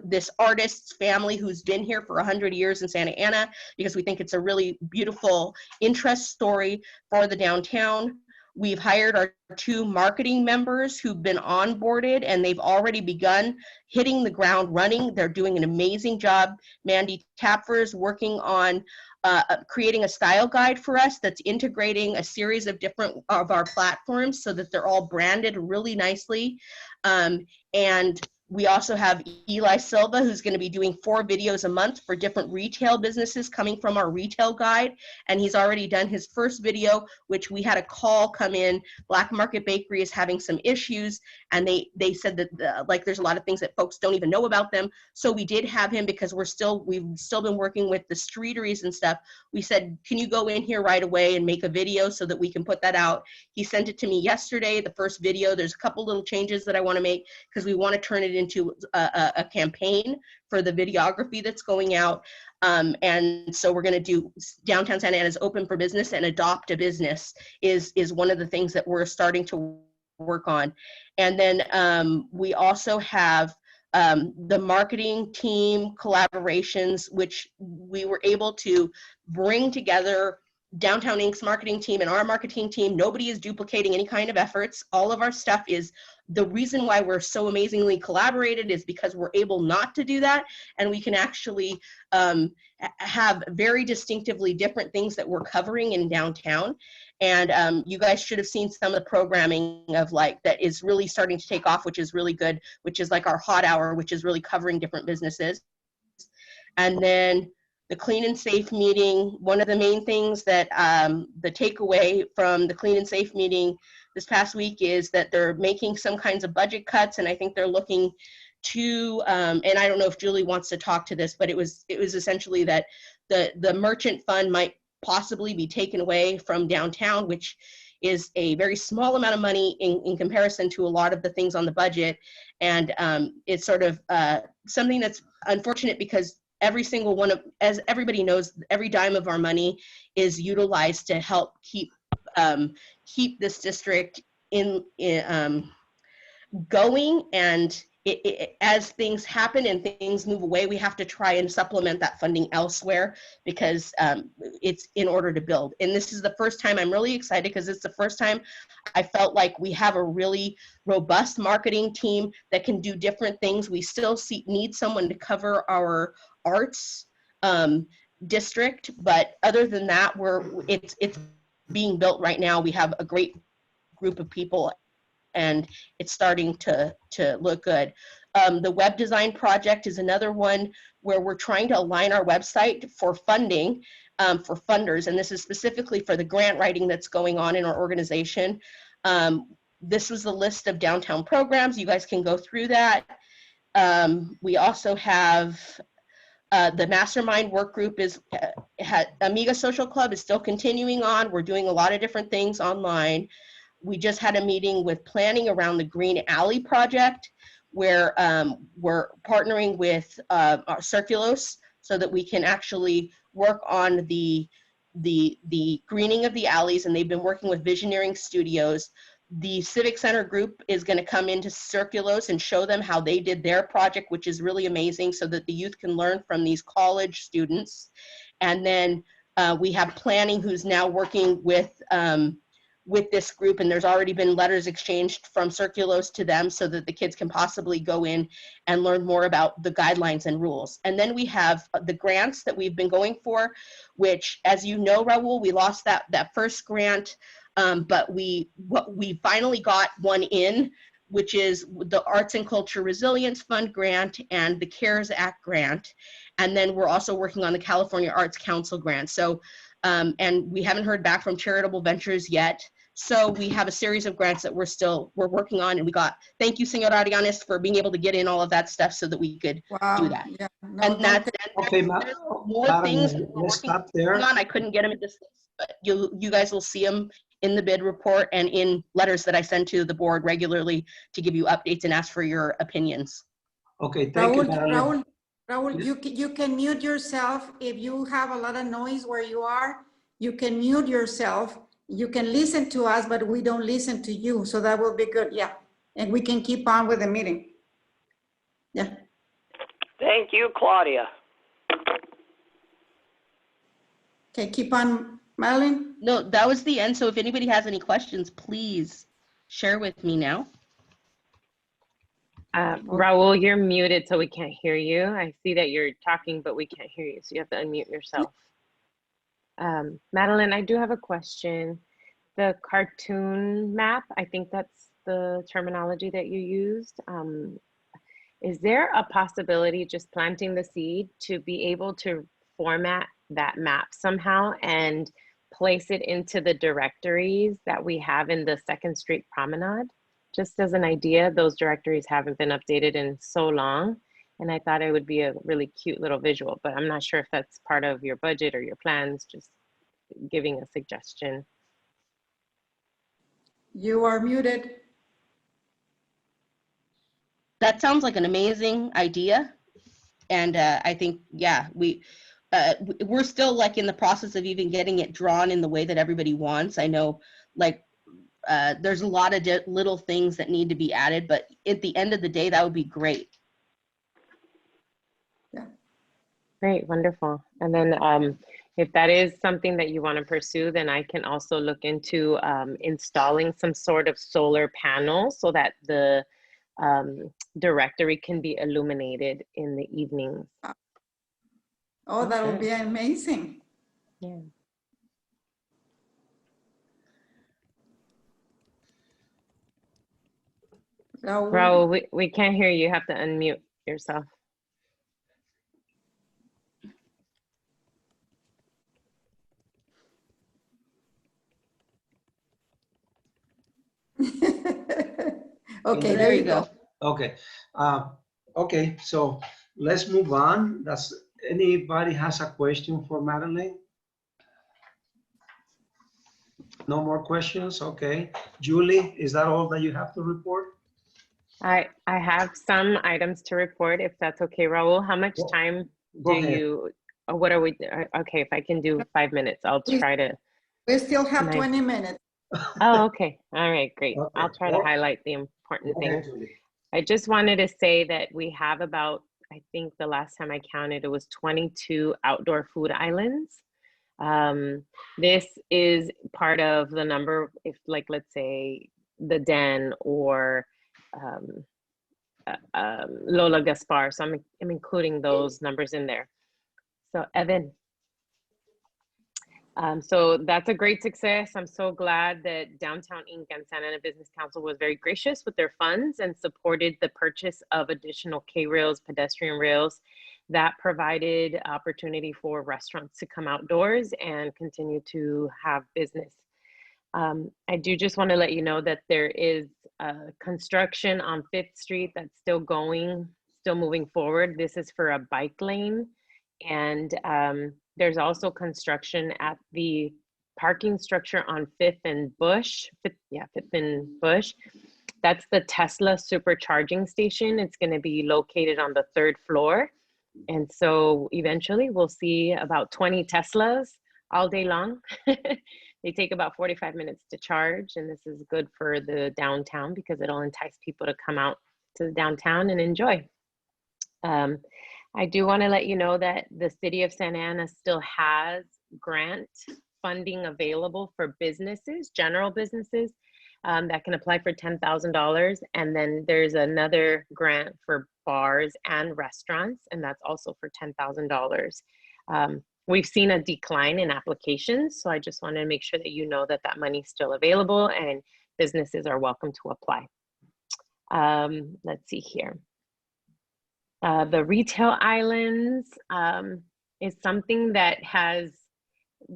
this artist's family who's been here for 100 years in Santa Ana, because we think it's a really beautiful interest story for the downtown. We've hired our 2 marketing members who've been onboarded, and they've already begun hitting the ground running. They're doing an amazing job. Mandy Tapfer's working on creating a style guide for us that's integrating a series of different of our platforms so that they're all branded really nicely. And we also have Eli Silva, who's going to be doing 4 videos a month for different retail businesses coming from our retail guide. And he's already done his first video, which we had a call come in. Black Market Bakery is having some issues. And they said that like there's a lot of things that folks don't even know about them. So we did have him, because we've still been working with the streeteries and stuff. We said, can you go in here right away and make a video so that we can put that out? He sent it to me yesterday, the first video. There's a couple little changes that I want to make, because we want to turn it into a campaign for the videography that's going out. And so we're going to do Downtown Santa Ana is open for business, and adopt a business is one of the things that we're starting to work on. And then we also have the marketing team collaborations, which we were able to bring together. Downtown Inc.'s marketing team and our marketing team, nobody is duplicating any kind of efforts. All of our stuff is, the reason why we're so amazingly collaborated is because we're able not to do that, and we can actually have very distinctively different things that we're covering in downtown. And you guys should have seen some of the programming of like that is really starting to take off, which is really good, which is like our hot hour, which is really covering different businesses. And then the Clean and Safe meeting, one of the main things that the takeaway from the Clean and Safe meeting this past week is that they're making some kinds of budget cuts, and I think they're looking to, and I don't know if Julie wants to talk to this, but it was essentially that the merchant fund might possibly be taken away from downtown, which is a very small amount of money in comparison to a lot of the things on the budget. And it's sort of something that's unfortunate, because every single one of, as everybody knows, every dime of our money is utilized to help keep this district going. And as things happen and things move away, we have to try and supplement that funding elsewhere, because it's in order to build. And this is the first time I'm really excited, because it's the first time I felt like we have a really robust marketing team that can do different things. We still need someone to cover our arts district, but other than that, it's being built right now. We have a great group of people, and it's starting to look good. The web design project is another one where we're trying to align our website for funding, for funders, and this is specifically for the grant writing that's going on in our organization. This was the list of downtown programs. You guys can go through that. We also have the mastermind work group Amiga Social Club is still continuing on. We're doing a lot of different things online. We just had a meeting with planning around the Green Alley project, where we're partnering with Circulose so that we can actually work on the greening of the alleys, and they've been working with Visioneering Studios. The Civic Center group is going to come into Circulose and show them how they did their project, which is really amazing, so that the youth can learn from these college students. And then we have planning, who's now working with this group, and there's already been letters exchanged from Circulose to them so that the kids can possibly go in and learn more about the guidelines and rules. And then we have the grants that we've been going for, which, as you know, Raul, we lost that first grant. But we finally got one in, which is the Arts and Culture Resilience Fund grant and the CARES Act grant. And then we're also working on the California Arts Council grant. So, and we haven't heard back from Charitable Ventures yet. So we have a series of grants that we're working on, and thank you, Senor Arianes, for being able to get in all of that stuff so that we could do that. Yeah. No, And no, Okay, there's more Madam, things that we're let's working stop there. on. I couldn't get them in this list, but you guys will see them in the bid report and in letters that I send to the board regularly to give you updates and ask for your opinions. Okay, thank you, Madeline. Raul, you can mute yourself if you have a lot of noise where you are. You can mute yourself. You can listen to us, but we don't listen to you. So that will be good. Yeah. And we can keep on with the meeting. Yeah. Thank you, Claudia. Okay, keep on, Madeline. No, that was the end. So if anybody has any questions, please share with me now. Raul, you're muted, so we can't hear you. I see that you're talking, but we can't hear you, so you have to unmute yourself. Madeline, I do have a question. The cartoon map, I think that's the terminology that you used. Is there a possibility, just planting the seed, to be able to format that map somehow and place it into the directories that we have in the 2nd Street Promenade? Just as an idea, those directories haven't been updated in so long, and I thought it would be a really cute little visual, but I'm not sure if that's part of your budget or your plans, just giving a suggestion. You are muted. That sounds like an amazing idea. And I think, yeah, we're still like in the process of even getting it drawn in the way that everybody wants. I know, like, there's a lot of little things that need to be added, but at the end of the day, that would be great. Yeah. Great, wonderful. And then if that is something that you want to pursue, then I can also look into installing some sort of solar panel so that the directory can be illuminated in the evenings. Oh, that would be amazing. Yeah. Raul, we can't hear you. You have to unmute yourself. Okay, there you go. Okay. Okay, so let's move on. Does anybody has a question for Madeline? No more questions? Okay. Julie, is that all that you have to report? I have some items to report, if that's okay, Raul. How much time do you, what are we, okay, if I can do 5 minutes, I'll try to. We still have 20 minutes. Oh, okay. All right, great. Okay. I'll try to highlight the important things. Julie. I just wanted to say that we have about, I think the last time I counted, it was 22 outdoor food islands. This is part of the number, if like, let's say the Den or Lola Gaspar. So I'm including those numbers in there. So Evan. So that's a great success. I'm so glad that Downtown Inc. and Santa Ana Business Council was very gracious with their funds and supported the purchase of additional K-rails, pedestrian rails that provided opportunity for restaurants to come outdoors and continue to have business. I do just want to let you know that there is construction on 5th Street that's still going, still moving forward. This is for a bike lane. And there's also construction at the parking structure on 5th and Bush. 5th and Bush. That's the Tesla supercharging station. It's going to be located on the 3rd floor. And so eventually we'll see about 20 Teslas all day long. They take about 45 minutes to charge. And this is good for the downtown because it'll entice people to come out to the downtown and enjoy. I do want to let you know that the city of Santa Ana still has grant funding available for businesses, general businesses, that can apply for $10,000. And then there's another grant for bars and restaurants, and that's also for $10,000. We've seen a decline in applications, so I just wanted to make sure that you know that that money is still available and businesses are welcome to apply. Let's see here. The retail islands is something that has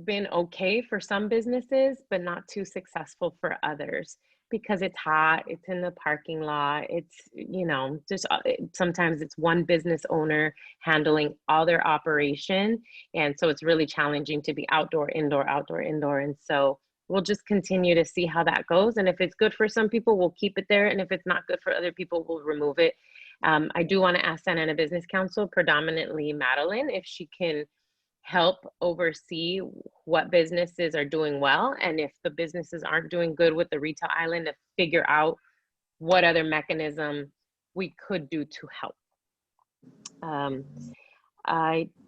been okay for some businesses, but not too successful for others because it's hot, it's in the parking lot, it's, you know, just sometimes it's one business owner handling all their operation. And so it's really challenging to be outdoor, indoor, outdoor, indoor. And so we'll just continue to see how that goes. And if it's good for some people, we'll keep it there. And if it's not good for other people, we'll remove it. I do want to ask Santa Ana Business Council, predominantly Madeline, if she can help oversee what businesses are doing well, and if the businesses aren't doing good with the retail island, to figure out what other mechanism we could do to help.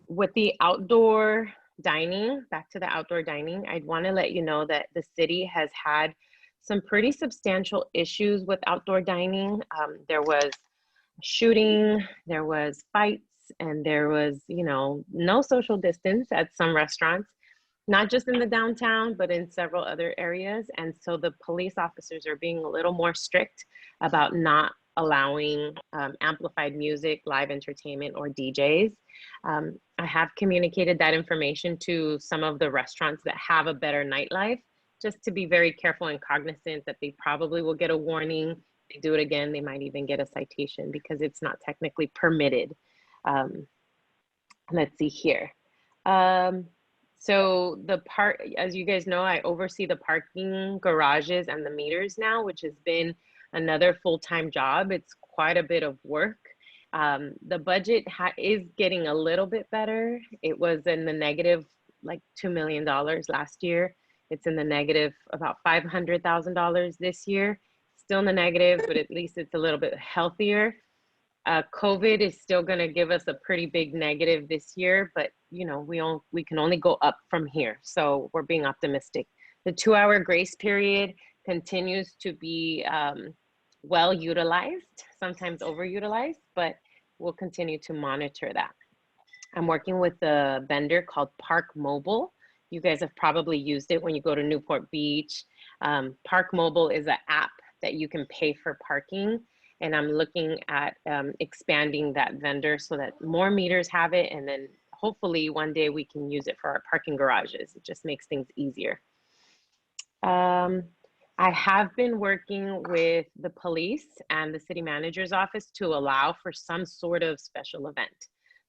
With the outdoor dining, back to the outdoor dining, I'd want to let you know that the city has had some pretty substantial issues with outdoor dining. There was shooting, there was fights, and there was, you know, no social distance at some restaurants, not just in the downtown, but in several other areas. And so the police officers are being a little more strict about not allowing amplified music, live entertainment, or DJs. I have communicated that information to some of the restaurants that have a better nightlife, just to be very careful and cognizant that they probably will get a warning. If they do it again, they might even get a citation because it's not technically permitted. Let's see here. So the part, as you guys know, I oversee the parking garages and the meters now, which has been another full-time job. It's quite a bit of work. The budget is getting a little bit better. It was in the negative, like $2 million last year. It's in the negative about $500,000 this year. Still in the negative, but at least it's a little bit healthier. COVID is still going to give us a pretty big negative this year, but you know, we can only go up from here. So we're being optimistic. The 2-hour grace period continues to be well utilized, sometimes overutilized, but we'll continue to monitor that. I'm working with a vendor called Park Mobile. You guys have probably used it when you go to Newport Beach. Park Mobile is an app that you can pay for parking. And I'm looking at expanding that vendor so that more meters have it. And then hopefully one day we can use it for our parking garages. It just makes things easier. I have been working with the police and the city manager's office to allow for some sort of special event.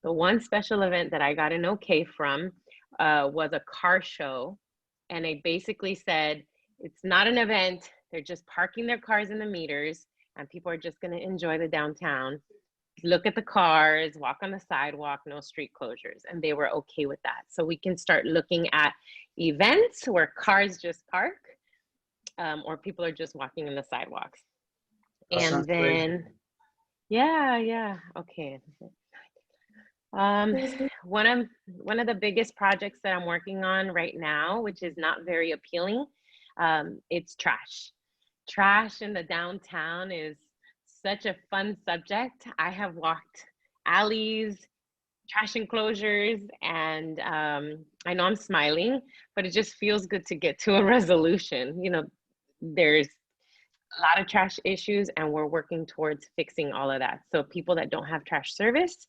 The one special event that I got an okay from was a car show. And they basically said, it's not an event. They're just parking their cars in the meters. And people are just going to enjoy the downtown, look at the cars, walk on the sidewalk, no street closures. And they were okay with that. So we can start looking at events where cars just park or people are just walking in the sidewalks. And then, yeah, okay. One of the biggest projects that I'm working on right now, which is not very appealing, it's trash. Trash in the downtown is such a fun subject. I have walked alleys, trash enclosures, and I know I'm smiling, but it just feels good to get to a resolution. You know, there's a lot of trash issues and we're working towards fixing all of that. So people that don't have trash service,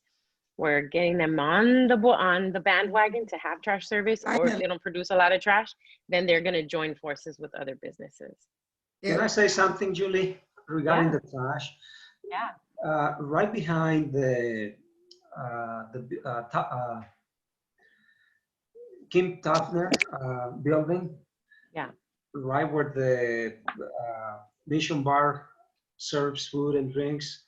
we're getting them on the bandwagon to have trash service, or if they don't produce a lot of trash, then they're gonna join forces with other businesses. Can I say something, Julie, regarding the trash? Yeah. Right behind the Kim Tuffner building. Yeah. Right where the Mission Bar serves food and drinks.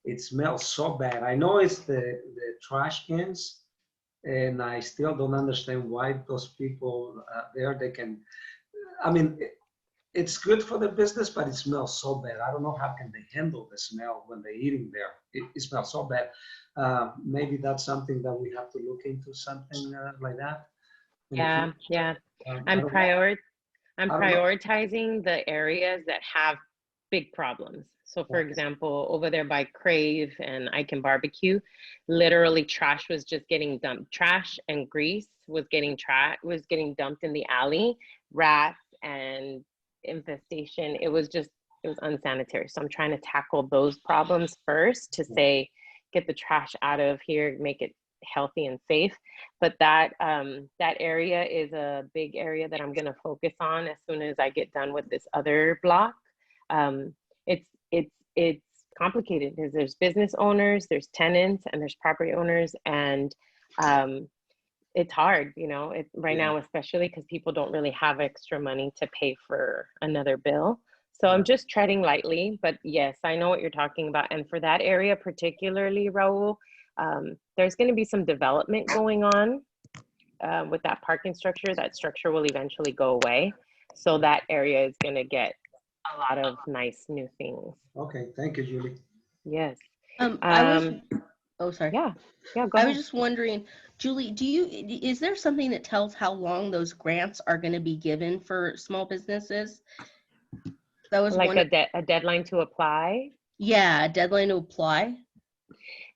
It smells so bad. I know it's the trash cans, and I still don't understand why those people there, they can, I mean, it's good for the business, but it smells so bad. I don't know how can they handle the smell when they're eating there. It smells so bad. Maybe that's something that we have to look into, something like that. Yeah. I'm prioritizing the areas that have big problems. So for example, over there by Crave and I Can Barbecue, literally trash was just getting dumped. Trash and grease was getting dumped in the alley. Rats and infestation. It was unsanitary. So I'm trying to tackle those problems first to say, get the trash out of here, make it healthy and safe. But that that area is a big area that I'm going to focus on as soon as I get done with this other block. It's complicated because there's business owners, there's tenants, and there's property owners, and it's hard, you know, right now, especially because people don't really have extra money to pay for another bill. So I'm just treading lightly, but yes, I know what you're talking about. And for that area particularly, Raul, there's going to be some development going on with that parking structure. That structure will eventually go away. So that area is going to get a lot of nice new things. Okay, thank you, Julie. Yes. Oh, sorry. Yeah, go I ahead. was just wondering, Julie, is there something that tells how long those grants are going to be given for small businesses? That was like a deadline to apply? Yeah, a deadline to apply.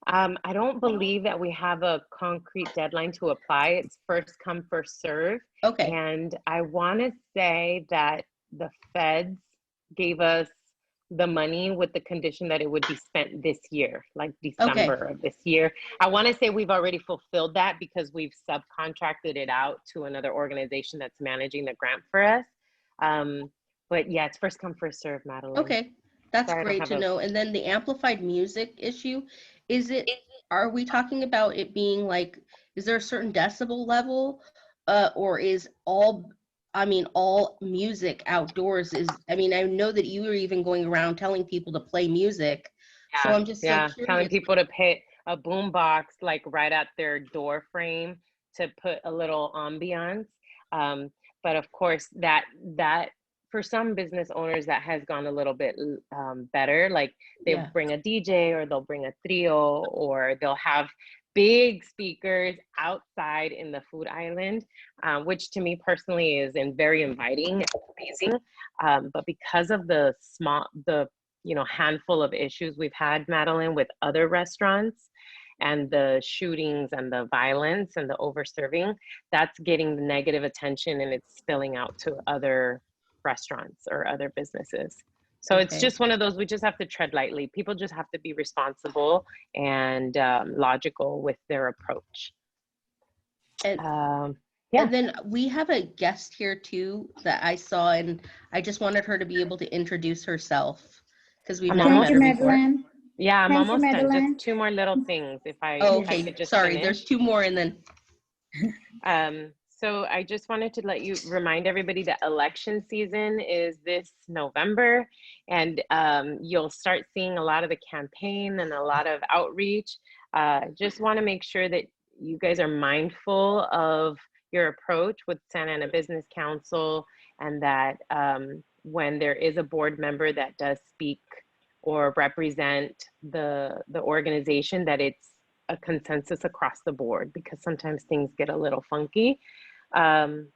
I don't believe that we have a concrete deadline to apply. It's first come, first serve. Okay. And I want to say that the feds gave us the money with the condition that it would be spent this year, like December of this year. I want to say we've already fulfilled that because we've subcontracted it out to another organization that's managing the grant for us. But yeah, it's first come, first serve, Madeline. Okay, that's Sorry, great to know. And then the amplified music issue, are we talking about it being like, is there a certain decibel level, or is all music outdoors I know that you were even going around telling people to play music. So I'm just so curious. Telling people to put a boom box like right at their door frame to put a little ambiance. But of course that for some business owners that has gone a little bit better. Like they'll bring a DJ or they'll bring a trio or they'll have big speakers outside in the food island, which to me personally is very inviting and amazing. But because of the handful of issues we've had, Madeline, with other restaurants and the shootings and the violence and the over-serving, that's getting the negative attention and it's spilling out to other restaurants or other businesses. So it's just one of those, we just have to tread lightly. People just have to be responsible and logical with their approach. And then we have a guest here too that I saw, and I just wanted her to be able to introduce herself because we've never met her before. Yeah, I'm almost done. Just two more little things if I could just sorry, finish. there's two more and then. So I just wanted to remind everybody that election season is this November, and you'll start seeing a lot of the campaign and a lot of outreach. Just want to make sure that you guys are mindful of your approach with Santa Ana Business Council, and that when there is a board member that does speak or represent the organization, that it's a consensus across the board, because sometimes things get a little funky. And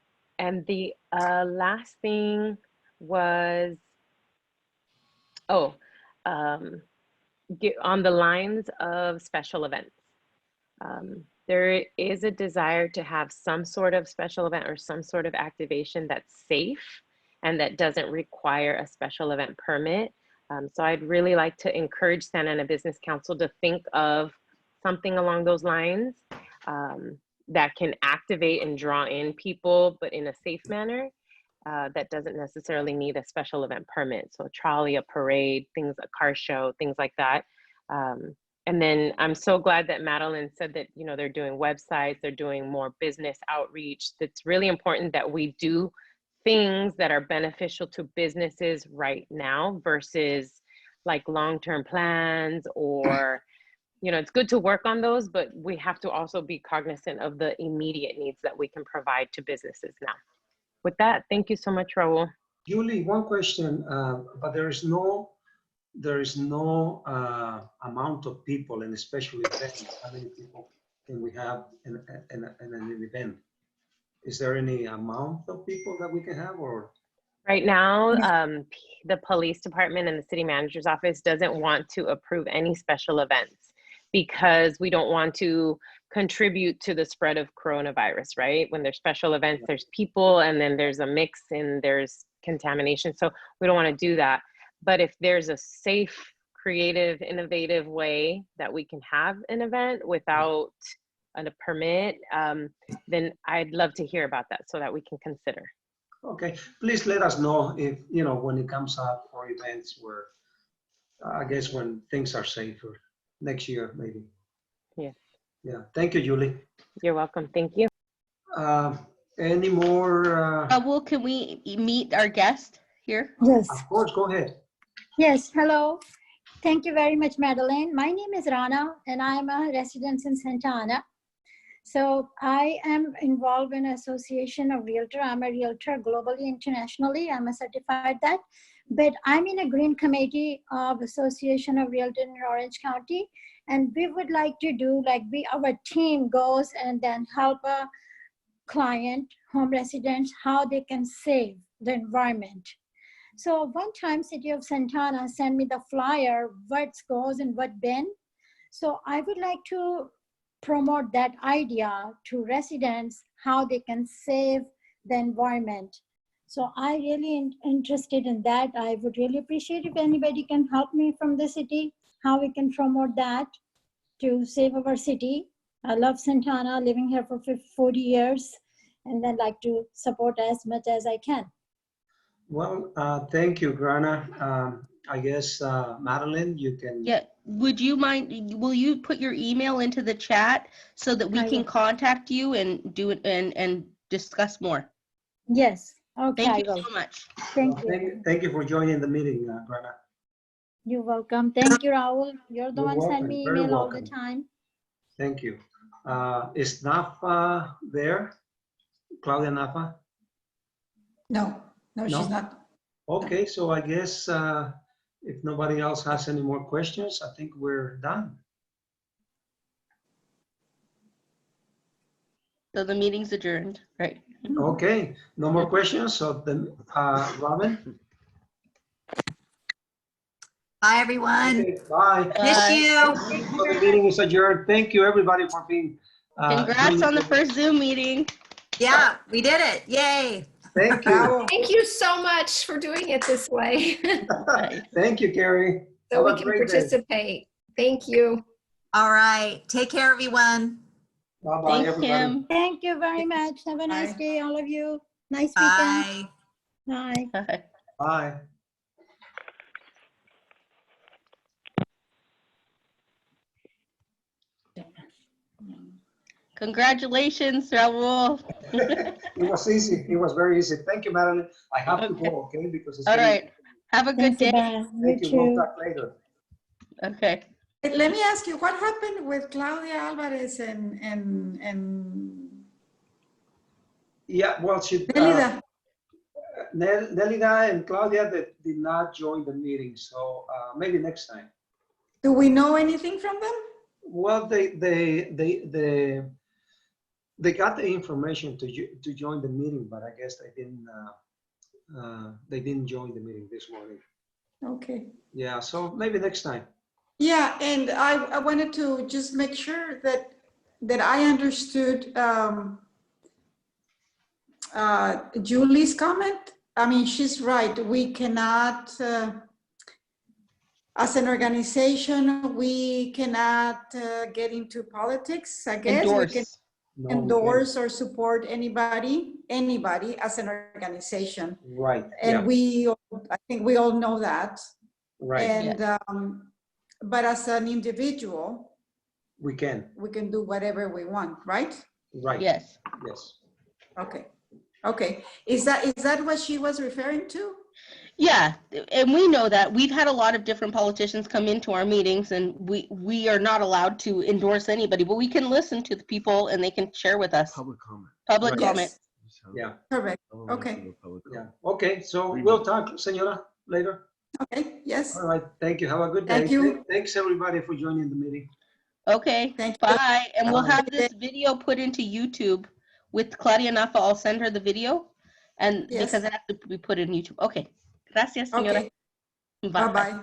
the last thing was, on the lines of special events. There is a desire to have some sort of special event or some sort of activation that's safe and that doesn't require a special event permit. So I'd really like to encourage Santa Ana Business Council to think of something along those lines that can activate and draw in people, but in a safe manner that doesn't necessarily need a special event permit. So a trolley, a parade, a car show, things like that. And then I'm so glad that Madeline said that, they're doing websites, they're doing more business outreach. It's really important that we do things that are beneficial to businesses right now versus like long-term plans or, it's good to work on those, but we have to also be cognizant of the immediate needs that we can provide to businesses now. With that, thank you so much, Raul. Julie, one question, but there is no amount of people, and especially events. How many people can we have in an event? Is there any amount of people that we can have, or? Right now, the police department and the city manager's office doesn't want to approve any special events because we don't want to contribute to the spread of coronavirus, right? When there's special events, there's people, and then there's a mix and there's contamination. So we don't want to do that. But if there's a safe, creative, innovative way that we can have an event without a permit, then I'd love to hear about that so that we can consider. Okay, please let us know if, when it comes up for events where, I guess when things are safer, next year maybe. Yes. Yeah, thank you, Julie. You're welcome. Thank you. Any more? Well, can we meet our guest here? Yes. Of course, go ahead. Yes, hello. Thank you very much, Madeline. My name is Rana, and I'm a resident in Santa Ana. So I am involved in Association of Realtor. I'm a realtor globally, internationally. I'm a certified that. But I'm in a green committee of Association of Realtor in Orange County. And we would like to do, our team goes and then help a client, home residents, how they can save the environment. So one time City of Santa Ana sent me the flyer, what goes in what bin. So I would like to promote that idea to residents, how they can save the environment. So I really interested in that. I would really appreciate if anybody can help me from the city, how we can promote that to save our city. I love Santa Ana, living here for 40 years, and then like to support as much as I can. Well, thank you, Grana. I guess, Madeline, you can. Yeah, would you mind, will you put your email into the chat so that we I can will. contact you and do it and discuss more? Yes, okay. Thank I you will. so much. Thank you. Thank you for joining the meeting, Grana. You're welcome. Thank you, Raul. You're the You're one send welcome. me Very email all the welcome. time. Thank you. Is Nafa there? Claudia Nafa? No, she's not. Okay, so I guess if nobody else has any more questions, I think we're done. So the meeting's adjourned, right? Okay, no more questions. So then, Robin? Bye, everyone. Okay, bye. Miss you. So the meeting is adjourned. Thank you, everybody, for being. Congrats on the first Zoom meeting. Yeah, we did it. Yay. Thank you. Thank you so much for doing it this way. Thank you, Carrie. So Have we a can great day. participate. Thank you. All right. Take care, everyone. Bye-bye, Thanks, everybody. Kim. Thank you very much. Have a nice day, all of you. Nice Bye. weekend. Bye. Bye. Congratulations, Raul. It was easy. It was very easy. Thank you, Madeline. I have to go, okay? Because it's All getting- right. Have a good day. Thank you. We'll talk later. Okay. Let me ask you, what happened with Claudia Alvarez and Yeah, well, Nelida? Nelida and Claudia did not join the meeting, so maybe next time. Do we know anything from them? Well, they got the information to join the meeting, but I guess they didn't join the meeting this morning. Okay. Yeah, so maybe next time. Yeah, and I wanted to just make sure that I understood Julie's comment. I mean, she's right. We cannot, as an organization, we cannot get into politics, I guess. Endorse. We can No, endorse or support anybody as an organization. Right. And I think we all know that. Right. And, but as an individual, we can. we can do whatever we want, right? Right. Yes. Yes. Okay. Okay. Is that what she was referring to? Yeah, and we know that. We've had a lot of different politicians come into our meetings, and we are not allowed to endorse anybody, but we can listen to the people and they can share with us. Public comment. Public Right. comment. Yeah. Correct. Okay. Yeah. Okay. So we'll talk, Senora, later. Okay. Yes. All right. Thank you. Have a good day. Thank you. Thanks, everybody, for joining the meeting. Okay. Thank you. Bye. And we'll Bye. have this video put into YouTube with Claudia Nafa. I'll send her the video, and Yes. because it has to be put in YouTube. Okay. Gracias, señora. Okay. Bye-bye.